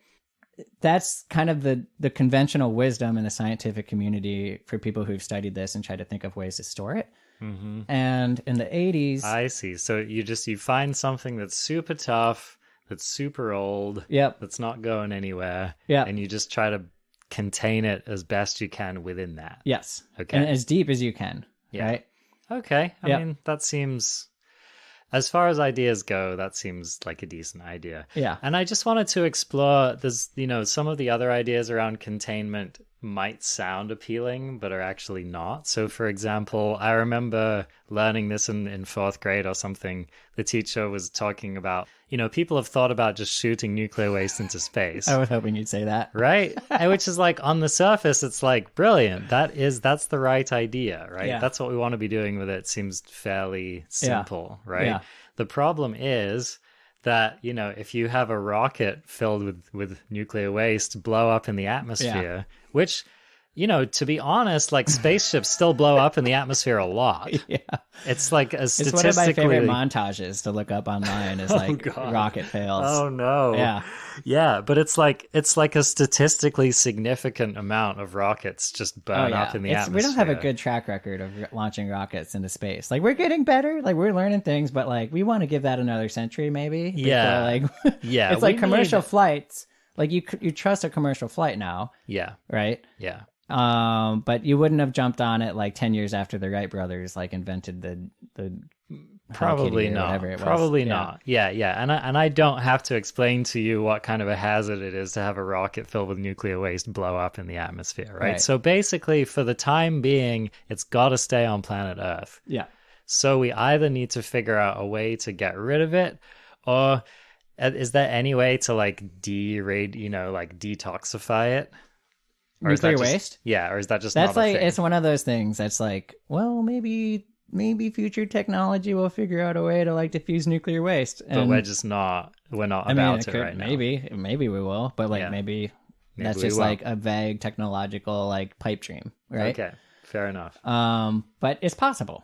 That's kind of the conventional wisdom in the scientific community for people who've studied this and tried to think of ways to store it. And in the 80s, I see. So you find something that's super tough, that's super old, Yep. that's not going anywhere, Yeah. and you just try to contain it as best you can within that. yes, Okay. and as deep as you can, right? Okay. I Yep. mean, that seems, as far as ideas go, that seems like a decent idea. Yeah. And I just wanted to explore, there's, some of the other ideas around containment might sound appealing, but are actually not. So, for example, I remember learning this in 4th grade or something. The teacher was talking about, people have thought about just shooting nuclear waste into space. I was hoping you'd say that. Right? And which is like, on the surface, it's like brilliant. That's the right idea, right? Yeah. That's what we want to be doing with it. Seems fairly simple, right? Yeah. The problem is that, if you have a rocket filled with nuclear waste blow up in the atmosphere, which, to be honest, like spaceships still blow up in the atmosphere a lot. Yeah. It's like a It's statistically... one of my favorite montages to look up online is like God. rocket fails. Oh no. Yeah. Yeah, but it's like a statistically significant amount of rockets just burn up in the atmosphere. We don't have a good track record of launching rockets into space. Like we're getting better, like we're learning things, but like we want to give that another century maybe. Yeah. Before, Yeah, it's like we commercial need- flights. Like you trust a commercial flight now, Yeah. right? Yeah. But you wouldn't have jumped on it like 10 years after the Wright brothers like invented the Probably Hello Kitty or not. whatever it was. Probably Yeah. not. Yeah. And I don't have to explain to you what kind of a hazard it is to have a rocket filled with nuclear waste blow up in the atmosphere, right? Right. So basically, for the time being, it's got to stay on planet Earth. Yeah. So we either need to figure out a way to get rid of it, or is there any way to like detoxify it? Or is that Nuclear just- waste? Yeah, or is that just That's not a like thing? it's one of those things that's like, well, maybe future technology will figure out a way to like diffuse nuclear waste. But And, we're not I about mean, it it could, right now. maybe we will, but like Yeah. maybe Maybe that's we just won't. like a vague technological like pipe dream, right? Okay, fair enough. But it's possible.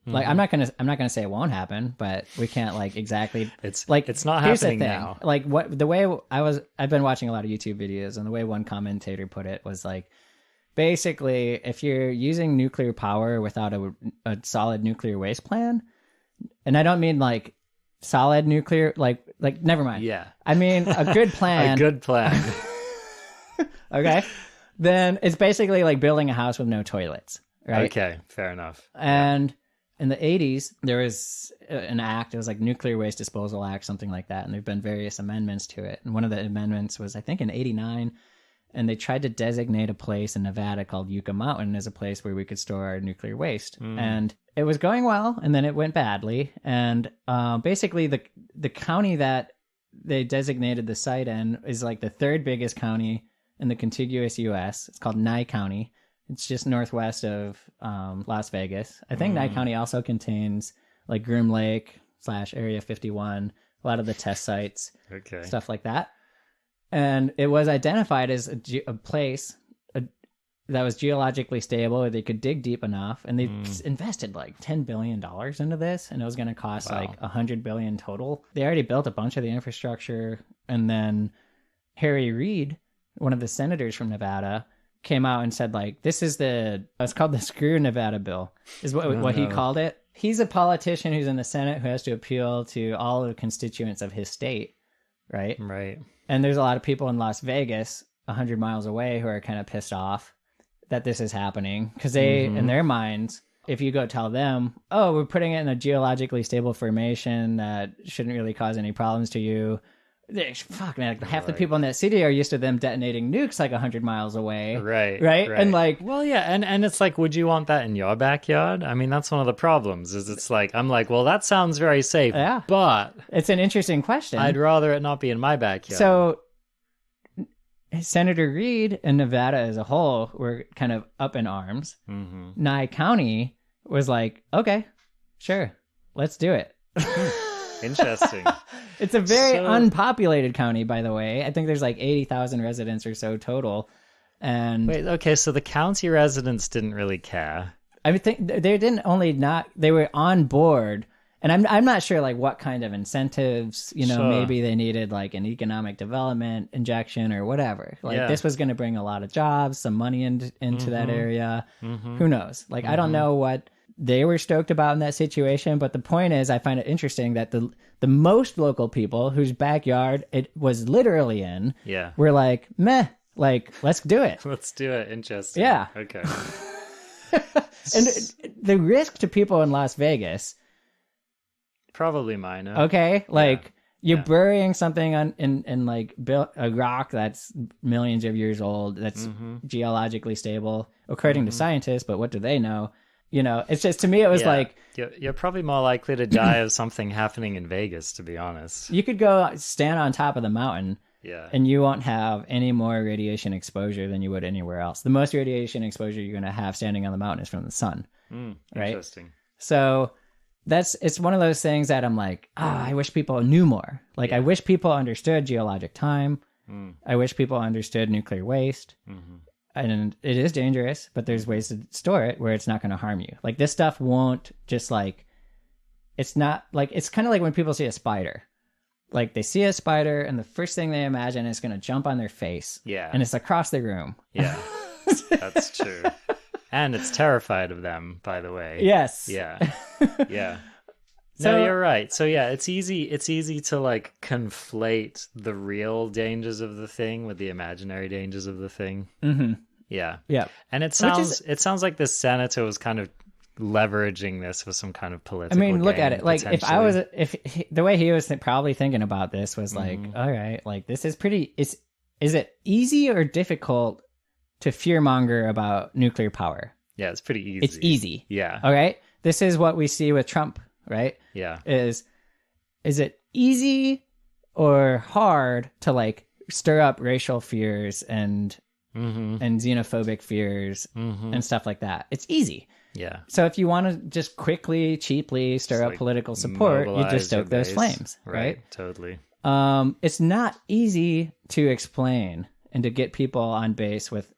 Like I'm not gonna say it won't happen, but we can't like exactly. It's Like it's not here's the happening thing. now. Like what the way I've been watching a lot of YouTube videos, and the way one commentator put it was like, basically, if you're using nuclear power without a solid nuclear waste plan, and I don't mean like solid nuclear, like never mind. Yeah, I mean a good plan. a good plan. Okay, then it's basically like building a house with no toilets, right? Okay, fair enough. And in the 80s, there was an act, it was like Nuclear Waste Disposal Act, something like that. And there've been various amendments to it. And one of the amendments was, I think, in 89. And they tried to designate a place in Nevada called Yucca Mountain as a place where we could store our nuclear waste. And it was going well, and then it went badly. And basically, the county that they designated the site in is like the third biggest county in the contiguous U.S. It's called Nye County. It's just northwest of Las Vegas. I think Nye County also contains like Groom Lake / Area 51, a lot of the test sites, Okay. stuff like that. And it was identified as a place that was geologically stable, where they could dig deep enough. And they invested like $10 billion into this, and it was going to cost like $100 billion total. They already built a bunch of the infrastructure. And then Harry Reid, one of the senators from Nevada, came out and said like, it's called the Screw Nevada Bill, is what he called it. He's a politician who's in the Senate who has to appeal to all of the constituents of his state, right? Right. And there's a lot of people in Las Vegas 100 miles away who are kind of pissed off that this is happening, because they, in their minds, if you go tell them, oh, we're putting it in a geologically stable formation that shouldn't really cause any problems to you, fuck, man, half the people in that city are used to them detonating nukes like 100 miles away. Right. And like, well, yeah, and it's like, would you want that in your backyard? I mean, that's one of the problems. Is it's like, I'm like, well, that sounds very safe. Yeah. But it's an interesting question. I'd rather it not be in my backyard. So Senator Reid and Nevada as a whole were kind of up in arms. Nye County was like, okay, sure, let's do it. Interesting. It's a very unpopulated county, by the way. I think there's like 80,000 residents or so total. And Wait, okay, so the county residents didn't really care. I think they didn't only not, they were on board. And I'm not sure like what kind of incentives, Sure. maybe they needed like an economic development injection or whatever. Like this was going to bring a lot of jobs, some money into that area. Who knows? Like, I don't know what they were stoked about in that situation. But the point is, I find it interesting that the most local people whose backyard it was literally in Yeah. were like, meh, like, let's do it. Let's do it. Interesting. Yeah. Okay. And the risk to people in Las Vegas, Probably minor. okay, like you're Yeah. burying something in like a rock that's millions of years old, that's geologically stable according to scientists, but what do they know? It's just, to me it was Yeah. like, You're probably more likely to die of something happening in Vegas, to be honest. you could go stand on top of the mountain Yeah. and you won't have any more radiation exposure than you would anywhere else. The most radiation exposure you're going to have standing on the mountain is from the sun. Right? Interesting. So it's one of those things that I'm like, I wish people knew more. Like, I wish people understood geologic time. I wish people understood nuclear waste. And it is dangerous, but there's ways to store it where it's not going to harm you. Like, this stuff won't just like, it's not like, it's kind of like when people see a spider. Like, they see a spider and the first thing they imagine is going to jump on their face. Yeah. And it's across the room. Yeah. That's true. And it's terrified of them, by the way. Yes. Yeah. Yeah. So- No, you're right. So yeah, it's easy to like conflate the real dangers of the thing with the imaginary dangers of the thing. Mm-hmm. Yeah. Yeah. And it Which sounds like this senator was kind of leveraging this for some kind of political look at gain, it. Like potentially. if the way he was probably thinking about this was like, all right, like this is pretty. Is it easy or difficult to fearmonger about nuclear power? Yeah, it's pretty easy. It's easy. Yeah. All right. This is what we see with Trump, right? Yeah. Is it easy or hard to like stir up racial fears and xenophobic fears and stuff like that? It's easy. Yeah. So if you want to just quickly, cheaply stir up like political support, you mobilize just stoke your those base. flames, right? Totally. It's not easy to explain and to get people on base with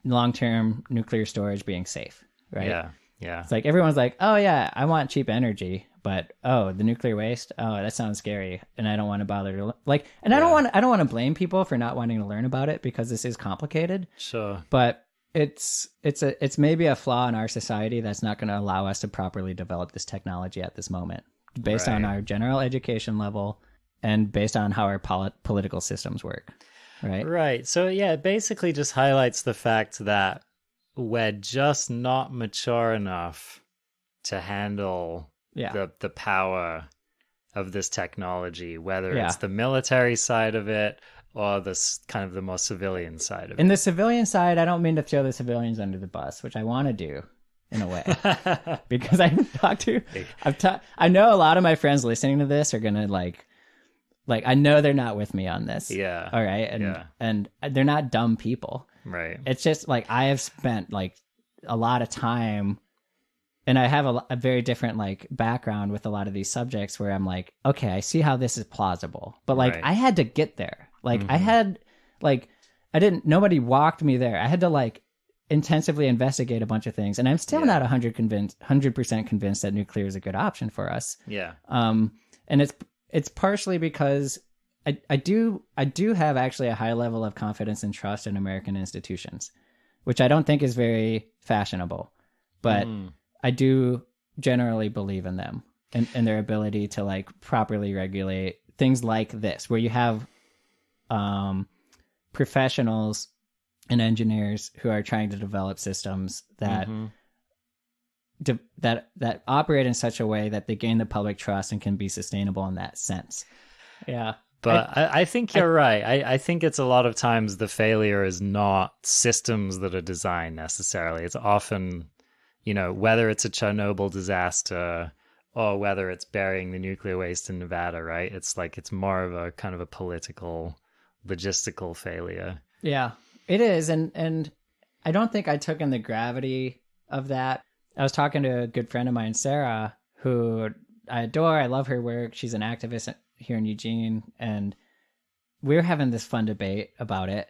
long-term nuclear storage being safe, right? Yeah. Yeah. It's like everyone's like, oh yeah, I want cheap energy, but the nuclear waste, that sounds scary, and I don't want to bother to like. And I don't want to blame people for not wanting to learn about it because this is complicated. Sure. But it's maybe a flaw in our society that's not going to allow us to properly develop this technology at this moment, based on our general education level and based on how our political systems work. Right. Right. So yeah, it basically just highlights the fact that we're just not mature enough to handle the power of this technology, whether it's the military side of it or this kind of the more civilian side of it. In the civilian side, I don't mean to throw the civilians under the bus, which I want to do in a way, because I I know a lot of my friends listening to this are gonna like I know they're not with me on this. Yeah. All right. And they're not dumb people. Right. It's just like I have spent like a lot of time, and I have a very different like background with a lot of these subjects where I'm like, okay, I see how this is plausible, but like I had to get there. Like I had like nobody walked me there. I had to like intensively investigate a bunch of things, and I'm still not 100% convinced that nuclear is a good option for us. Yeah. And it's partially because I do have actually a high level of confidence and trust in American institutions, which I don't think is very fashionable, but I do generally believe in them and their ability to like properly regulate things like this, where you have professionals and engineers who are trying to develop systems that that operate in such a way that they gain the public trust and can be sustainable in that sense. Yeah. But I think you're right. I think it's a lot of times the failure is not systems that are designed necessarily. It's often, whether it's a Chernobyl disaster or whether it's burying the nuclear waste in Nevada, right? It's like it's more of a kind of a political, logistical failure. Yeah, it is. And I don't think I took in the gravity of that. I was talking to a good friend of mine, Sarah, who I adore. I love her work. She's an activist here in Eugene, and we were having this fun debate about it.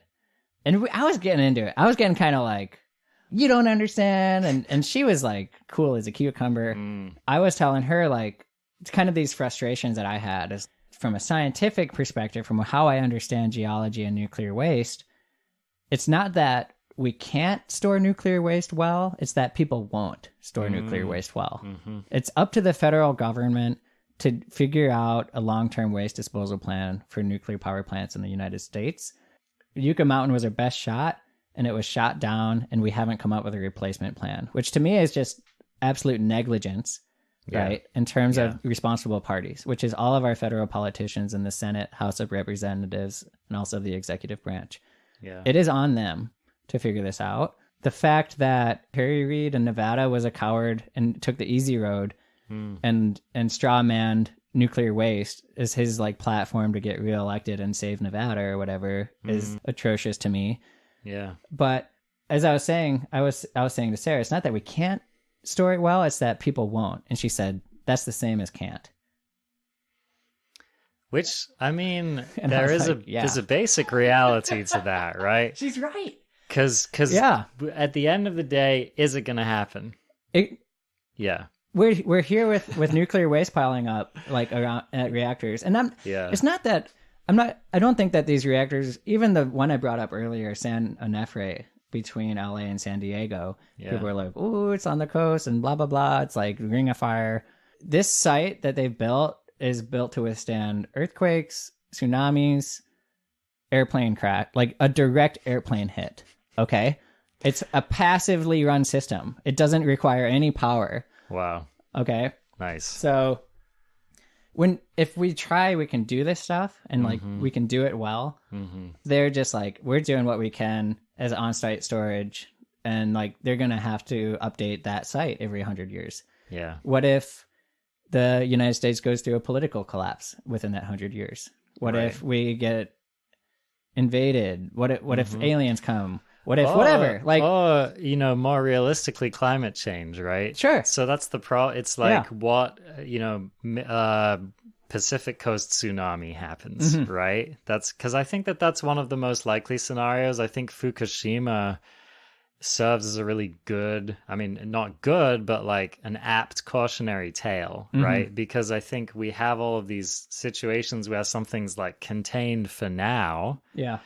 And I was getting into it. I was getting kind of like, you don't understand. And she was like, cool as a cucumber. I was telling her like, it's kind of these frustrations that I had is from a scientific perspective, from how I understand geology and nuclear waste. It's not that we can't store nuclear waste well, it's that people won't store nuclear waste well. It's up to the federal government to figure out a long-term waste disposal plan for nuclear power plants in the United States. Yucca Mountain was our best shot, and it was shot down, and we haven't come up with a replacement plan, which to me is just absolute negligence, right, in terms of responsible parties, which is all of our federal politicians in the Senate, House of Representatives, and also the executive branch. Yeah. It is on them to figure this out. The fact that Harry Reid in Nevada was a coward and took the easy road and straw-manned nuclear waste is his like platform to get reelected and save Nevada or whatever is atrocious to me. Yeah. But as I was saying, I was saying to Sarah, it's not that we can't store it well, it's that people won't. And she said, that's the same as can't. Which, I mean, And there's like, a basic reality to that, right? She's right. Because at the end of the day, is it going to happen? Yeah. We're here with nuclear waste piling up like around at reactors, and it's not that I don't think that these reactors, even the one I brought up earlier, San Onofre between LA and San Diego, people are like, oh, it's on the coast and blah blah blah. It's like ring of fire. This site that they've built is built to withstand earthquakes, tsunamis, airplane crash, like a direct airplane hit. Okay, It's a passively run system. It doesn't require any power. Wow. Okay. Nice. So if we try, we can do this stuff and like we can do it well. They're just like, we're doing what we can as on-site storage, and like they're going to have to update that site every 100 years. Yeah. What if the United States goes through a political collapse within that 100 years? What if we get invaded? What if aliens come? What if whatever? Like, more realistically, climate change, right? Sure. So that's the It's like what Pacific Coast tsunami happens, right? That's because I think that's one of the most likely scenarios. I think Fukushima serves as a really good, I mean, not good, but like an apt cautionary tale, right? Because I think we have all of these situations where something's like contained for now. Yeah.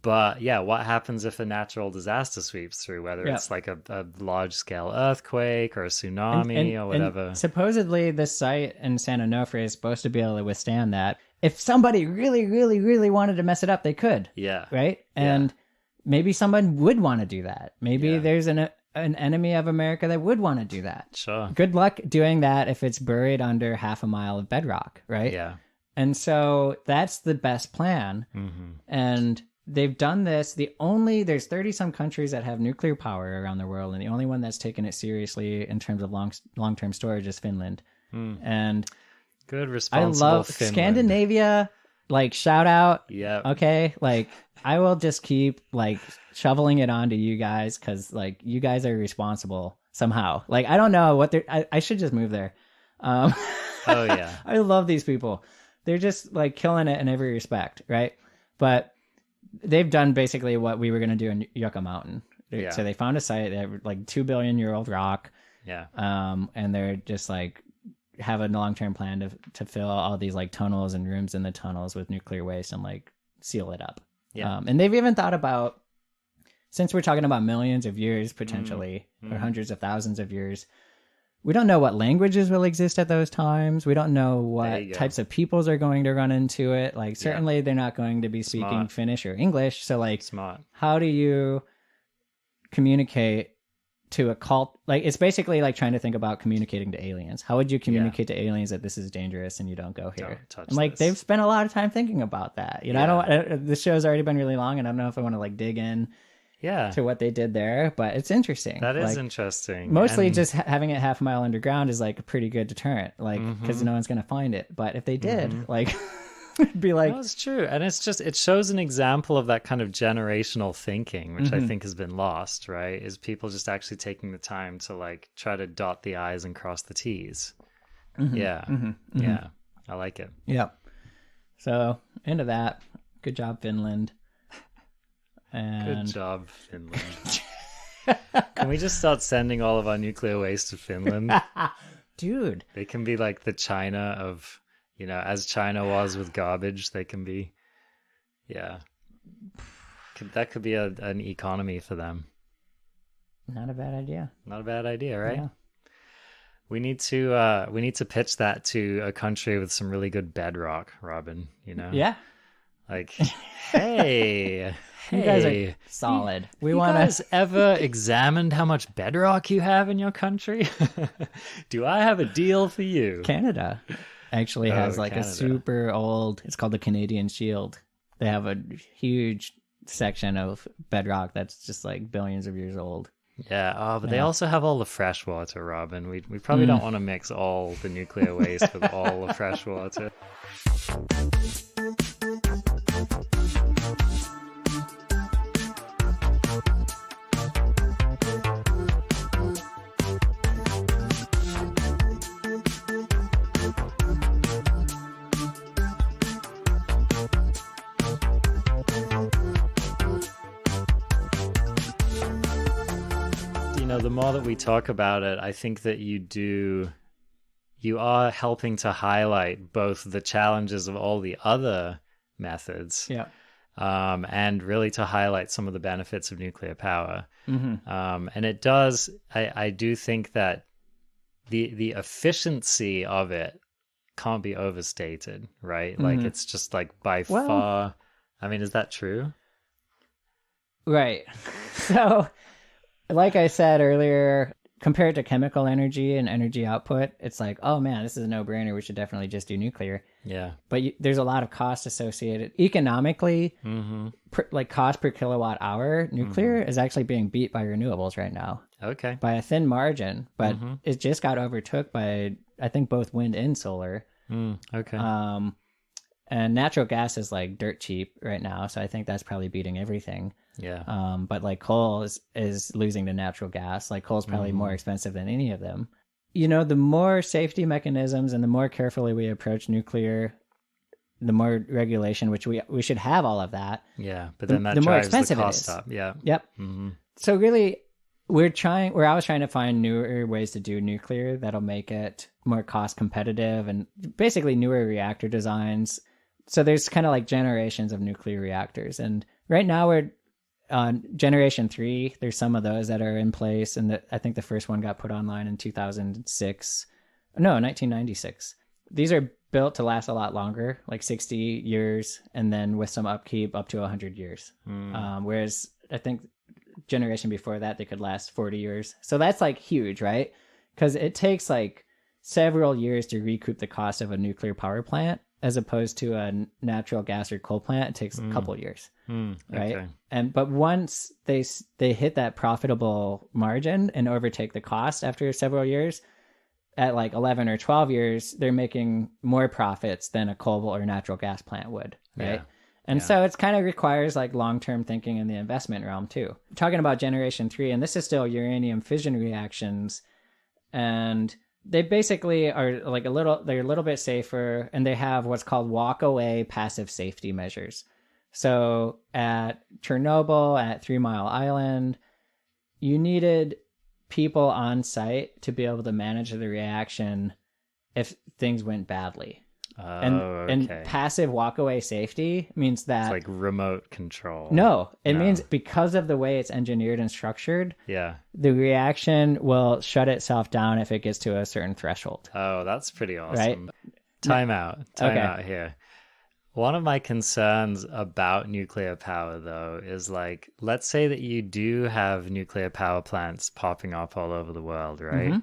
But yeah, what happens if a natural disaster sweeps through, whether it's like a large scale earthquake or a tsunami or whatever? And supposedly this site in San Onofre is supposed to be able to withstand that. If somebody really, really, really wanted to mess it up, they could. Yeah. Right? And maybe someone would want to do that. Maybe there's an enemy of America that would want to do that. Sure. Good luck doing that if it's buried under half a mile of bedrock, right? Yeah. And so that's the best plan. And they've done this. There's 30 some countries that have nuclear power around the world, and the only one that's taken it seriously in terms of long-term storage is Finland. And good, I responsible love Finland. Scandinavia. Like, shout out. Yeah. Okay. Like, I will just keep like shoveling it onto you guys because like you guys are responsible somehow. Like, I don't know what I should just move there. Oh yeah. I love these people. They're just like killing it in every respect, right? But they've done basically what we were going to do in Yucca Mountain. Yeah. So they found a site, they have like 2 billion year old rock. Yeah. And they're just like have a long-term plan to fill all these like tunnels and rooms in the tunnels with nuclear waste and like seal it up. Yeah. And they've even thought about, since we're talking about millions of years potentially, or hundreds of thousands of years, we don't know what languages will exist at those times. We don't know what types of peoples are going to run into it. Like, certainly they're not going to be speaking Finnish or English. So like, how do you communicate to a cult? Like, it's basically like trying to think about communicating to aliens. How would you communicate to aliens that this is dangerous and you don't go here? Don't touch and like, this. they've spent a lot of time thinking about that. You know, this show's already been really long, and I don't know if I want to like dig in to what they did there, but it's interesting. That is like, interesting. mostly just having it half a mile underground is like a pretty good deterrent, like, because no one's going to find it. But if they did, like, it'd be like, that's true. And it's just, it shows an example of that kind of generational thinking, which I think has been lost, right? Is people just actually taking the time to like try to dot the I's and cross the T's. Yeah. I like it. Yep. So into that. Good job, Finland. And good job, Finland. Can we just start sending all of our nuclear waste to Finland? Dude. They can be like the China of, you know, as China was with garbage, they can be, that could be an economy for them. Not a bad idea. Not a bad idea, right? Yeah. We need to pitch that to a country with some really good bedrock, Robin, you know? Yeah. Like, hey, you guys are solid. We want guys ever examined how much bedrock you have in your country? Do I have a deal for you? Canada actually has like Canada. a super old, it's called the Canadian Shield. They have a huge section of bedrock that's just like billions of years old. Yeah, but they also have all the fresh water, Robin. We probably don't want to mix all the nuclear waste with all the fresh water. The more that we talk about it, I think that you are helping to highlight both the challenges of all the other methods, and really to highlight some of the benefits of nuclear power. And it does, I do think that the efficiency of it can't be overstated, right? Like, it's just like by far, I mean, is that true? Right. So like I said earlier, compared to chemical energy and energy output, it's like, oh man, this is a no-brainer. We should definitely just do nuclear. Yeah. But there's a lot of cost associated. Economically, like cost per kilowatt hour, nuclear is actually being beat by renewables right now. Okay. By a thin margin, but it just got overtook by, I think, both wind and solar. Okay. And natural gas is like dirt cheap right now, so I think that's probably beating everything. Yeah. But like coal is losing to natural gas. Like coal is probably more expensive than any of them. You know, the more safety mechanisms and the more carefully we approach nuclear, the more regulation, which we should have all of that. Yeah, but then that the more drives the expensive it cost is. up. Yeah. Yep. So really, I was trying to find newer ways to do nuclear that'll make it more cost competitive and basically newer reactor designs. So there's kind of like generations of nuclear reactors. And right now we're on generation 3. There's some of those that are in place. And I think the first one got put online in 1996. These are built to last a lot longer, like 60 years. And then with some upkeep up to 100 years. Whereas I think generation before that, they could last 40 years. So that's like huge, right? Because it takes like several years to recoup the cost of a nuclear power plant, as opposed to a natural gas or coal plant. It takes a couple of years, right? Okay. But once they hit that profitable margin and overtake the cost after several years, at like 11 or 12 years, they're making more profits than a coal or natural gas plant would, right? Yeah. And so it's kind of requires like long-term thinking in the investment realm too. Talking about generation 3, and this is still uranium fission reactions, and they basically are like they're a little bit safer, and they have what's called walk-away passive safety measures. So at Chernobyl, at 3 Mile Island, you needed people on site to be able to manage the reaction if things went badly. And passive walkaway safety means that It's like remote control. No, it means because of the way it's engineered and structured, Yeah. the reaction will shut itself down if it gets to a certain threshold. Oh, that's pretty awesome. Right? Time out here. One of my concerns about nuclear power, though, is like, let's say that you do have nuclear power plants popping up all over the world, right?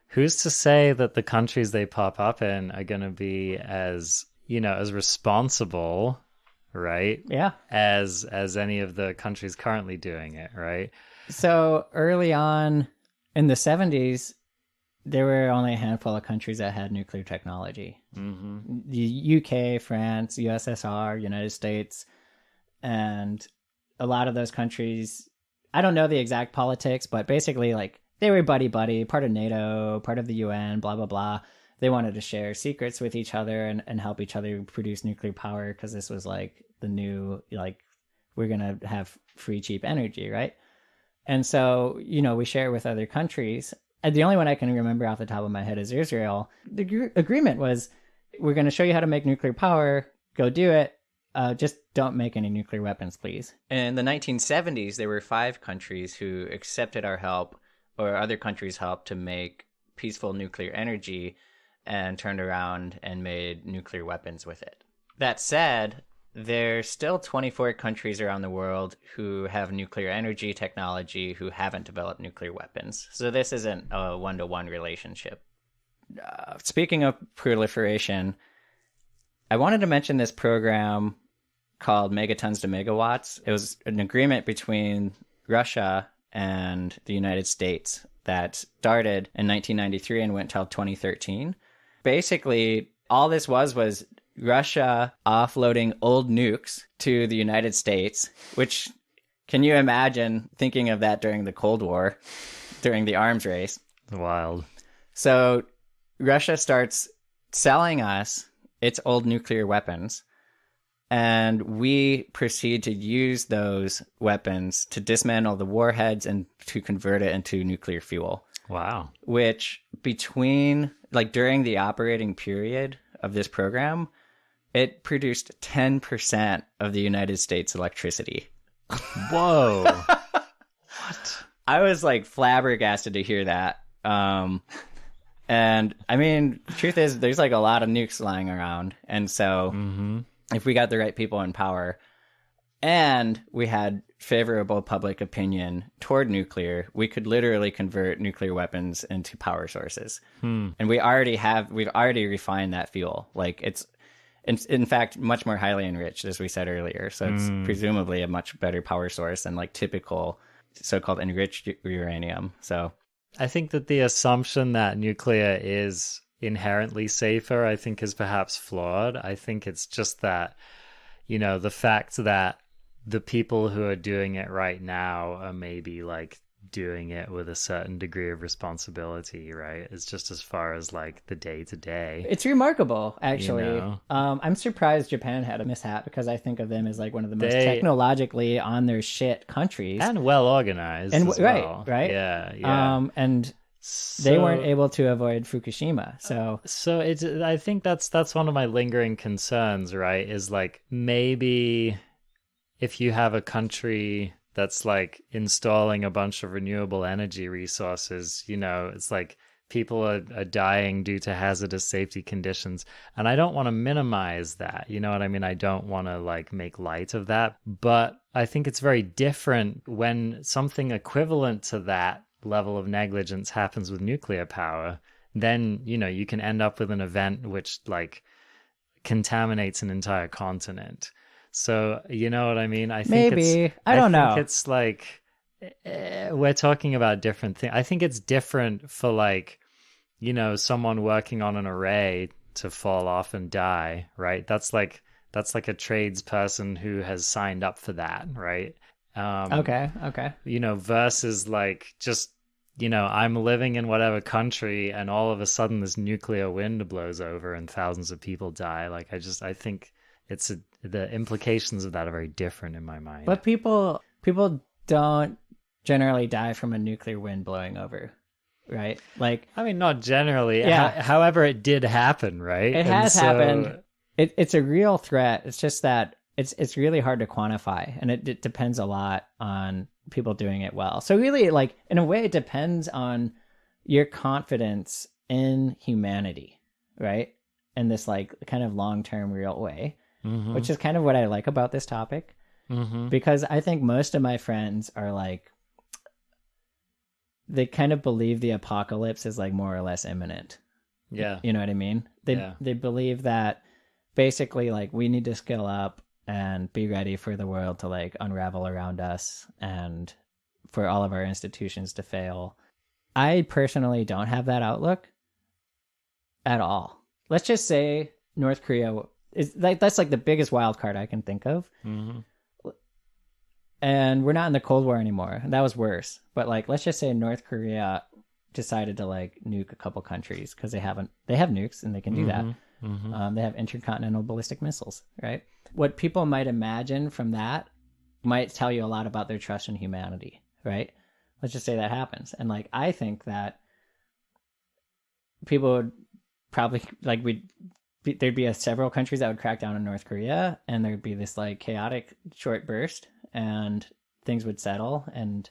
Who's to say that the countries they pop up in are going to be as, as responsible, right? Yeah. As any of the countries currently doing it, right? So early on in the 70s, there were only a handful of countries that had nuclear technology. The UK, France, USSR, United States, and a lot of those countries, I don't know the exact politics, but basically like they were buddy-buddy, part of NATO, part of the UN, blah, blah, blah. They wanted to share secrets with each other and help each other produce nuclear power because this was like the new, like, we're going to have free, cheap energy, right? And so, we share it with other countries. And the only one I can remember off the top of my head is Israel. The agreement was, we're going to show you how to make nuclear power. Go do it. Just don't make any nuclear weapons, please. In the 1970s, there were 5 countries who accepted our help or other countries' help to make peaceful nuclear energy and turned around and made nuclear weapons with it. That said, there's still 24 countries around the world who have nuclear energy technology who haven't developed nuclear weapons. So this isn't a one-to-one relationship. Speaking of proliferation, I wanted to mention this program called Megatons to Megawatts. It was an agreement between Russia and the United States that started in 1993 and went till 2013. Basically, all this was Russia offloading old nukes to the United States, which, can you imagine thinking of that during the Cold War, during the arms race? Wild. So Russia starts selling us its old nuclear weapons, and we proceed to use those weapons to dismantle the warheads and to convert it into nuclear fuel. Wow. Which during the operating period of this program, it produced 10% of the United States electricity. Whoa. What? I was like flabbergasted to hear that. And I mean, the truth is there's like a lot of nukes lying around. And so if we got the right people in power, and we had favorable public opinion toward nuclear, we could literally convert nuclear weapons into power sources. And we've already refined that fuel. Like it's in fact much more highly enriched, as we said earlier. So it's presumably a much better power source than like typical so-called enriched uranium. So I think that the assumption that nuclear is inherently safer, I think, is perhaps flawed. I think it's just that, the fact that the people who are doing it right now are maybe like doing it with a certain degree of responsibility, right? It's just as far as like the day to day. It's remarkable, actually. I'm surprised Japan had a mishap, because I think of them as like one of the most technologically on their shit countries, and well organized, and as well. right, yeah. And they weren't able to avoid Fukushima. So I think that's one of my lingering concerns, right? Is like, maybe if you have a country that's like installing a bunch of renewable energy resources, it's like people are dying due to hazardous safety conditions. And I don't want to minimize that. You know what I mean? I don't want to like make light of that. But I think it's very different when something equivalent to that level of negligence happens with nuclear power. Then, you can end up with an event which like contaminates an entire continent. So, you know what I mean? I think I don't know. It's like, we're talking about different things. I think it's different for like, someone working on an array to fall off and die, right? That's like a tradesperson who has signed up for that, right? Okay. Versus like just, I'm living in whatever country and all of a sudden this nuclear wind blows over and thousands of people die. Like, I think the implications of that are very different in my mind. But people don't generally die from a nuclear wind blowing over, right? Like, I mean, not generally. Yeah. However, it did happen, right? It has happened. It's a real threat. It's just that it's really hard to quantify, and it depends a lot on people doing it well. So really, like, in a way, it depends on your confidence in humanity, right? In this like kind of long-term real way. Mm-hmm. Which is kind of what I like about this topic, because I think most of my friends are like, they kind of believe the apocalypse is like more or less imminent. Yeah. You know what I mean? They believe that basically like we need to skill up and be ready for the world to like unravel around us and for all of our institutions to fail. I personally don't have that outlook at all. Let's just say North Korea is like, that's like the biggest wild card I can think of. And we're not in the Cold War anymore. That was worse. But like, let's just say North Korea decided to like nuke a couple countries because they have nukes and they can do that. They have intercontinental ballistic missiles, right? What people might imagine from that might tell you a lot about their trust in humanity, right? Let's just say that happens. And like, I think that people would probably like, there'd be several countries that would crack down on North Korea, and there'd be this like chaotic short burst, and things would settle, and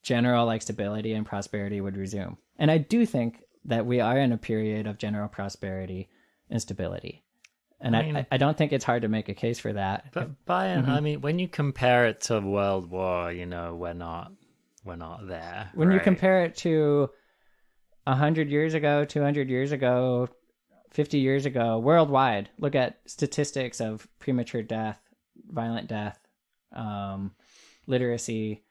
general like stability and prosperity would resume. And I do think that we are in a period of general prosperity and stability. And I don't think it's hard to make a case for that. But I mean, when you compare it to World War, we're not there. When you compare it to 100 years ago, 200 years ago, 50 years ago, worldwide, look at statistics of premature death, violent death, literacy,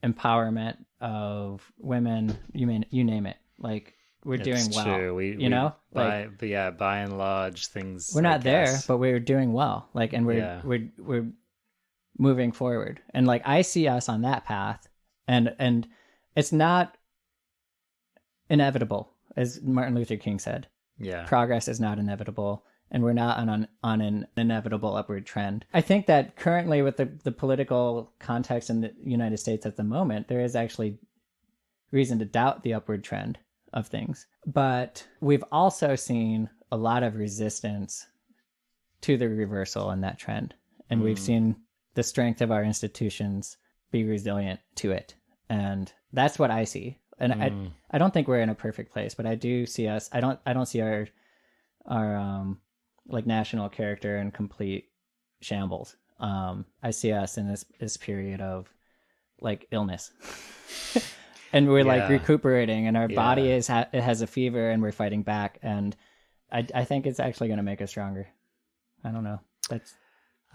empowerment of women, you name it. Like, we're doing well. True. By and large, things. We're not there, but we're doing well. Like, and we're moving forward. And like, I see us on that path, and it's not inevitable, as Martin Luther King said. Yeah, progress is not inevitable, and we're not on an inevitable upward trend. I think that currently, with the political context in the United States at the moment, there is actually reason to doubt the upward trend of things. But we've also seen a lot of resistance to the reversal in that trend, and we've seen the strength of our institutions be resilient to it, and that's what I see. And I don't think we're in a perfect place, but I do see us. I don't see our like national character in complete shambles. I see us in this period of like illness. And we're like recuperating, and our body it has a fever, and we're fighting back. And I think it's actually going to make us stronger. I don't know.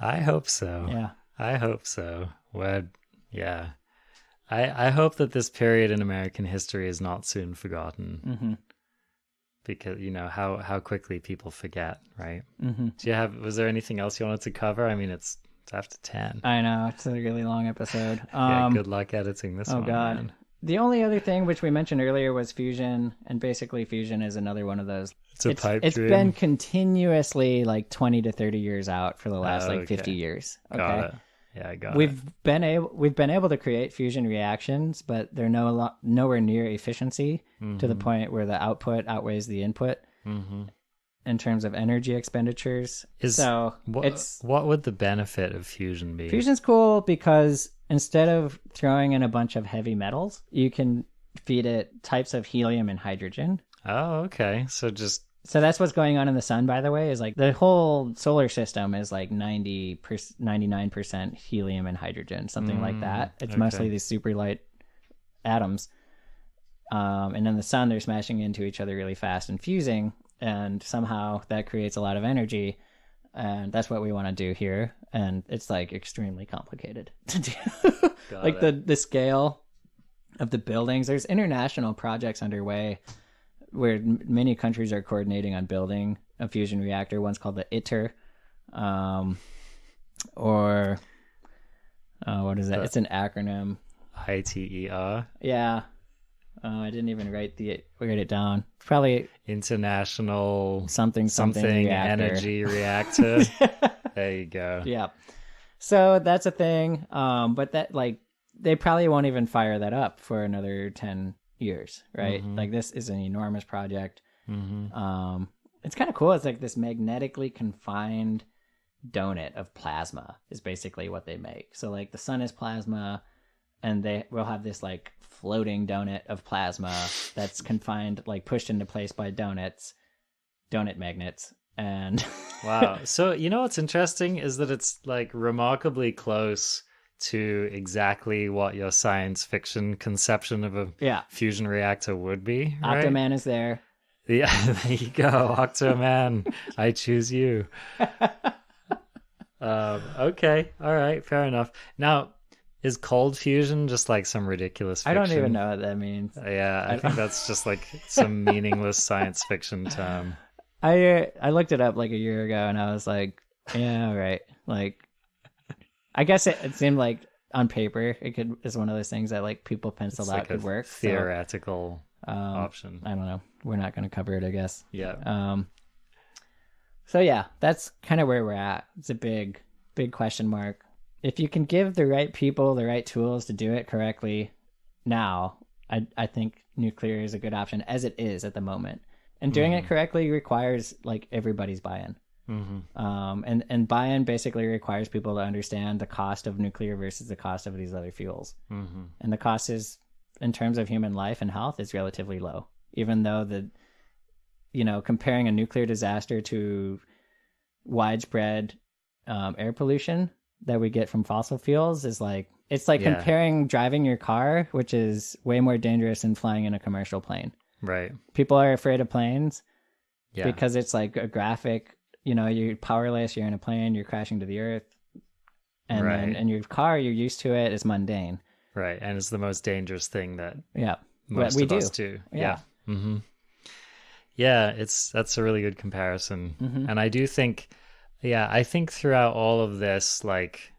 I hope so. Yeah. I hope so. Yeah. I hope that this period in American history is not soon forgotten. Mm-hmm. Because, you know, how quickly people forget, right? Mm-hmm. Was there anything else you wanted to cover? I mean, it's after 10. I know. It's a really long episode. Yeah, good luck editing this one. Oh, God. Man. The only other thing which we mentioned earlier was fusion, and basically fusion is another one of those. It's a pipe It's dream. been continuously like 20 to 30 years out for the last like 50 years. Okay. Got it. Yeah, I got it. We've been able to create fusion reactions, but they're nowhere near efficiency to the point where the output outweighs the input in terms of energy expenditures. What would the benefit of fusion be? Fusion's cool because instead of throwing in a bunch of heavy metals, you can feed it types of helium and hydrogen. Oh, okay. So that's what's going on in the sun, by the way, is like the whole solar system is like 99% helium and hydrogen, something like that. It's mostly these super light atoms. And in the sun, they're smashing into each other really fast and fusing. And somehow that creates a lot of energy. And that's what we want to do here. And it's like extremely complicated to do. Like the scale of the buildings. There's international projects underway where many countries are coordinating on building a fusion reactor. One's called the ITER, what is that? It's an acronym. ITER. Yeah. I didn't even write it down. Probably International something reactor. Energy Reactor. There you go. Yeah. So that's a thing. But that like they probably won't even fire that up for another 10 years, right? Like this is an enormous project. It's kind of cool. It's like this magnetically confined donut of plasma is basically what they make. So like the sun is plasma, and they will have this like floating donut of plasma that's confined, like pushed into place by donut magnets. And wow. So you know what's interesting is that it's like remarkably close to exactly what your science fiction conception of a fusion reactor would be. Right? Octoman is there. Yeah, there you go. Octoman. I choose you. Okay. All right. Fair enough. Now, is cold fusion just like some ridiculous fiction? I don't even know what that means. Yeah, I think that's just like some meaningless science fiction term. I looked it up like a year ago, and I was like, yeah, right. Like, I guess it seemed like on paper is one of those things that like people penciled out could work. Theoretical option. I don't know. We're not going to cover it, I guess. Yeah. So yeah, that's kind of where we're at. It's a big question mark. If you can give the right people the right tools to do it correctly now, I think nuclear is a good option as it is at the moment. And doing it correctly requires like everybody's buy-in. And buy-in basically requires people to understand the cost of nuclear versus the cost of these other fuels. And the cost is, in terms of human life and health, is relatively low. Even though comparing a nuclear disaster to widespread air pollution that we get from fossil fuels is like, it's like comparing driving your car, which is way more dangerous than flying in a commercial plane. Right. People are afraid of planes because it's like a graphic, you're powerless, you're in a plane, you're crashing to the earth. And then in your car, you're used to it, it's mundane. Right. And it's the most dangerous thing that most of us do. Yeah. Yeah, that's a really good comparison. And I do think, I think throughout all of this, like,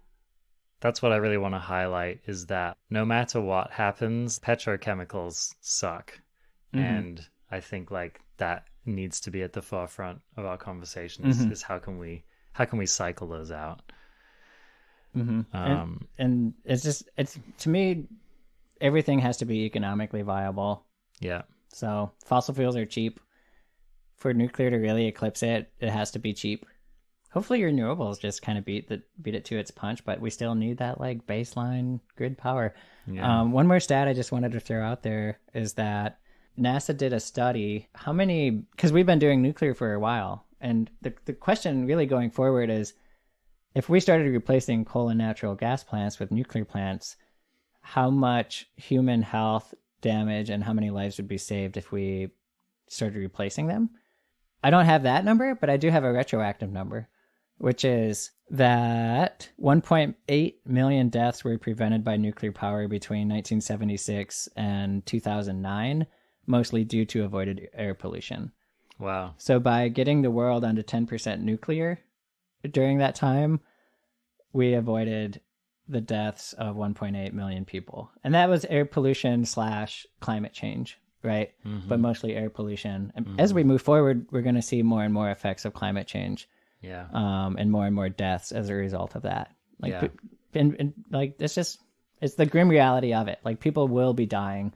that's what I really want to highlight is that no matter what happens, petrochemicals suck. And I think like that needs to be at the forefront of our conversation is how can we cycle those out? And it's to me, everything has to be economically viable. Yeah. So fossil fuels are cheap. For nuclear to really eclipse it, it has to be cheap. Hopefully renewables just kind of beat it to its punch, but we still need that like baseline grid power. Yeah. One more stat I just wanted to throw out there is that NASA did a study, because we've been doing nuclear for a while, and the question really going forward is if we started replacing coal and natural gas plants with nuclear plants, how much human health damage and how many lives would be saved if we started replacing them? I don't have that number, but I do have a retroactive number, which is that 1.8 million deaths were prevented by nuclear power between 1976 and 2009, mostly due to avoided air pollution. Wow. So by getting the world onto 10% nuclear during that time, we avoided the deaths of 1.8 million people. And that was air pollution / climate change, right? Mm-hmm. But mostly air pollution. And as we move forward, we're going to see more and more effects of climate change. Yeah. And more deaths as a result of that. Like, Yeah. and like, it's the grim reality of it. Like, people will be dying,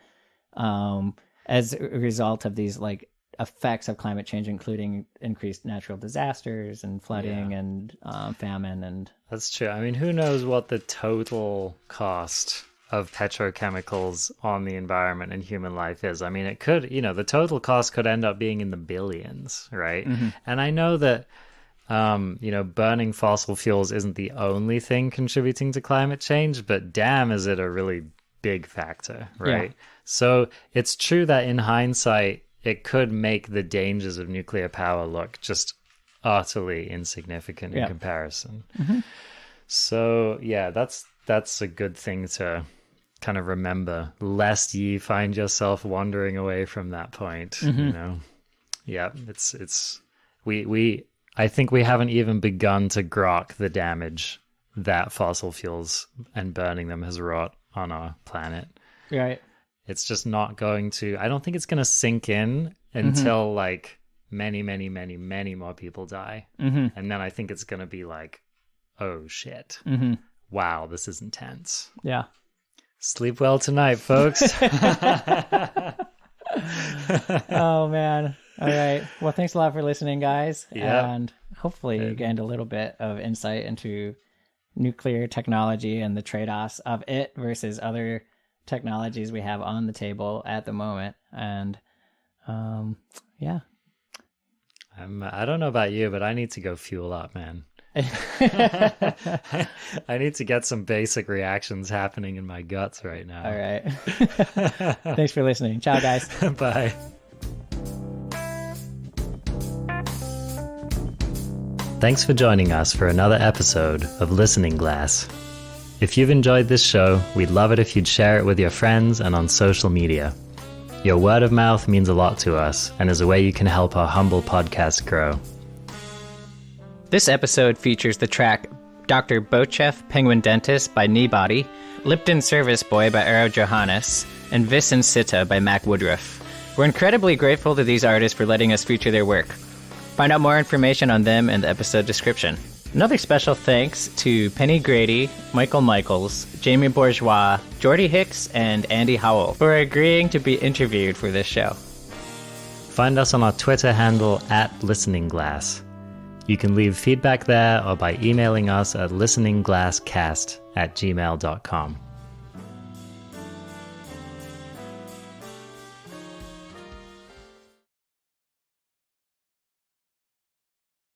as a result of these, like, effects of climate change, including increased natural disasters and flooding and famine. And that's true. I mean, who knows what the total cost of petrochemicals on the environment and human life is. I mean, it could, the total cost could end up being in the billions, right? Mm-hmm. And I know that burning fossil fuels isn't the only thing contributing to climate change, but damn, is it a really big factor, right? Yeah. So it's true that in hindsight, it could make the dangers of nuclear power look just utterly insignificant in comparison. Mm-hmm. So yeah, that's a good thing to kind of remember, lest ye find yourself wandering away from that point. Mm-hmm. Yeah, I think we haven't even begun to grok the damage that fossil fuels and burning them has wrought on our planet. Right. It's just not going to, I don't think it's going to sink in until like many, many, many, many more people die. Mm-hmm. And then I think it's going to be like, oh shit. Mm-hmm. Wow, this is intense. Yeah. Sleep well tonight, folks. Oh, man. All right. Well, thanks a lot for listening, guys. Yeah. And hopefully you gained a little bit of insight into nuclear technology and the trade-offs of it versus other technologies we have on the table at the moment. And yeah. I don't know about you, but I need to go fuel up, man. I need to get some basic reactions happening in my guts right now. All right. Thanks for listening. Ciao, guys. Bye. Thanks for joining us for another episode of Listening Glass. If you've enjoyed this show, we'd love it if you'd share it with your friends and on social media. Your word of mouth means a lot to us and is a way you can help our humble podcast grow. This episode features the track Dr. Bochef Penguin Dentist by Kneebody, Lipton Service Boy by Eero Johannes, and Vis Insita by Mac Woodruff. We're incredibly grateful to these artists for letting us feature their work. Find out more information on them in the episode description. Another special thanks to Penny Grady, Michael Michaels, Jamie Bourgeois, Jordy Hicks, and Andy Howell for agreeing to be interviewed for this show. Find us on our Twitter handle @ListeningGlass. You can leave feedback there or by emailing us at listeningglasscast@gmail.com.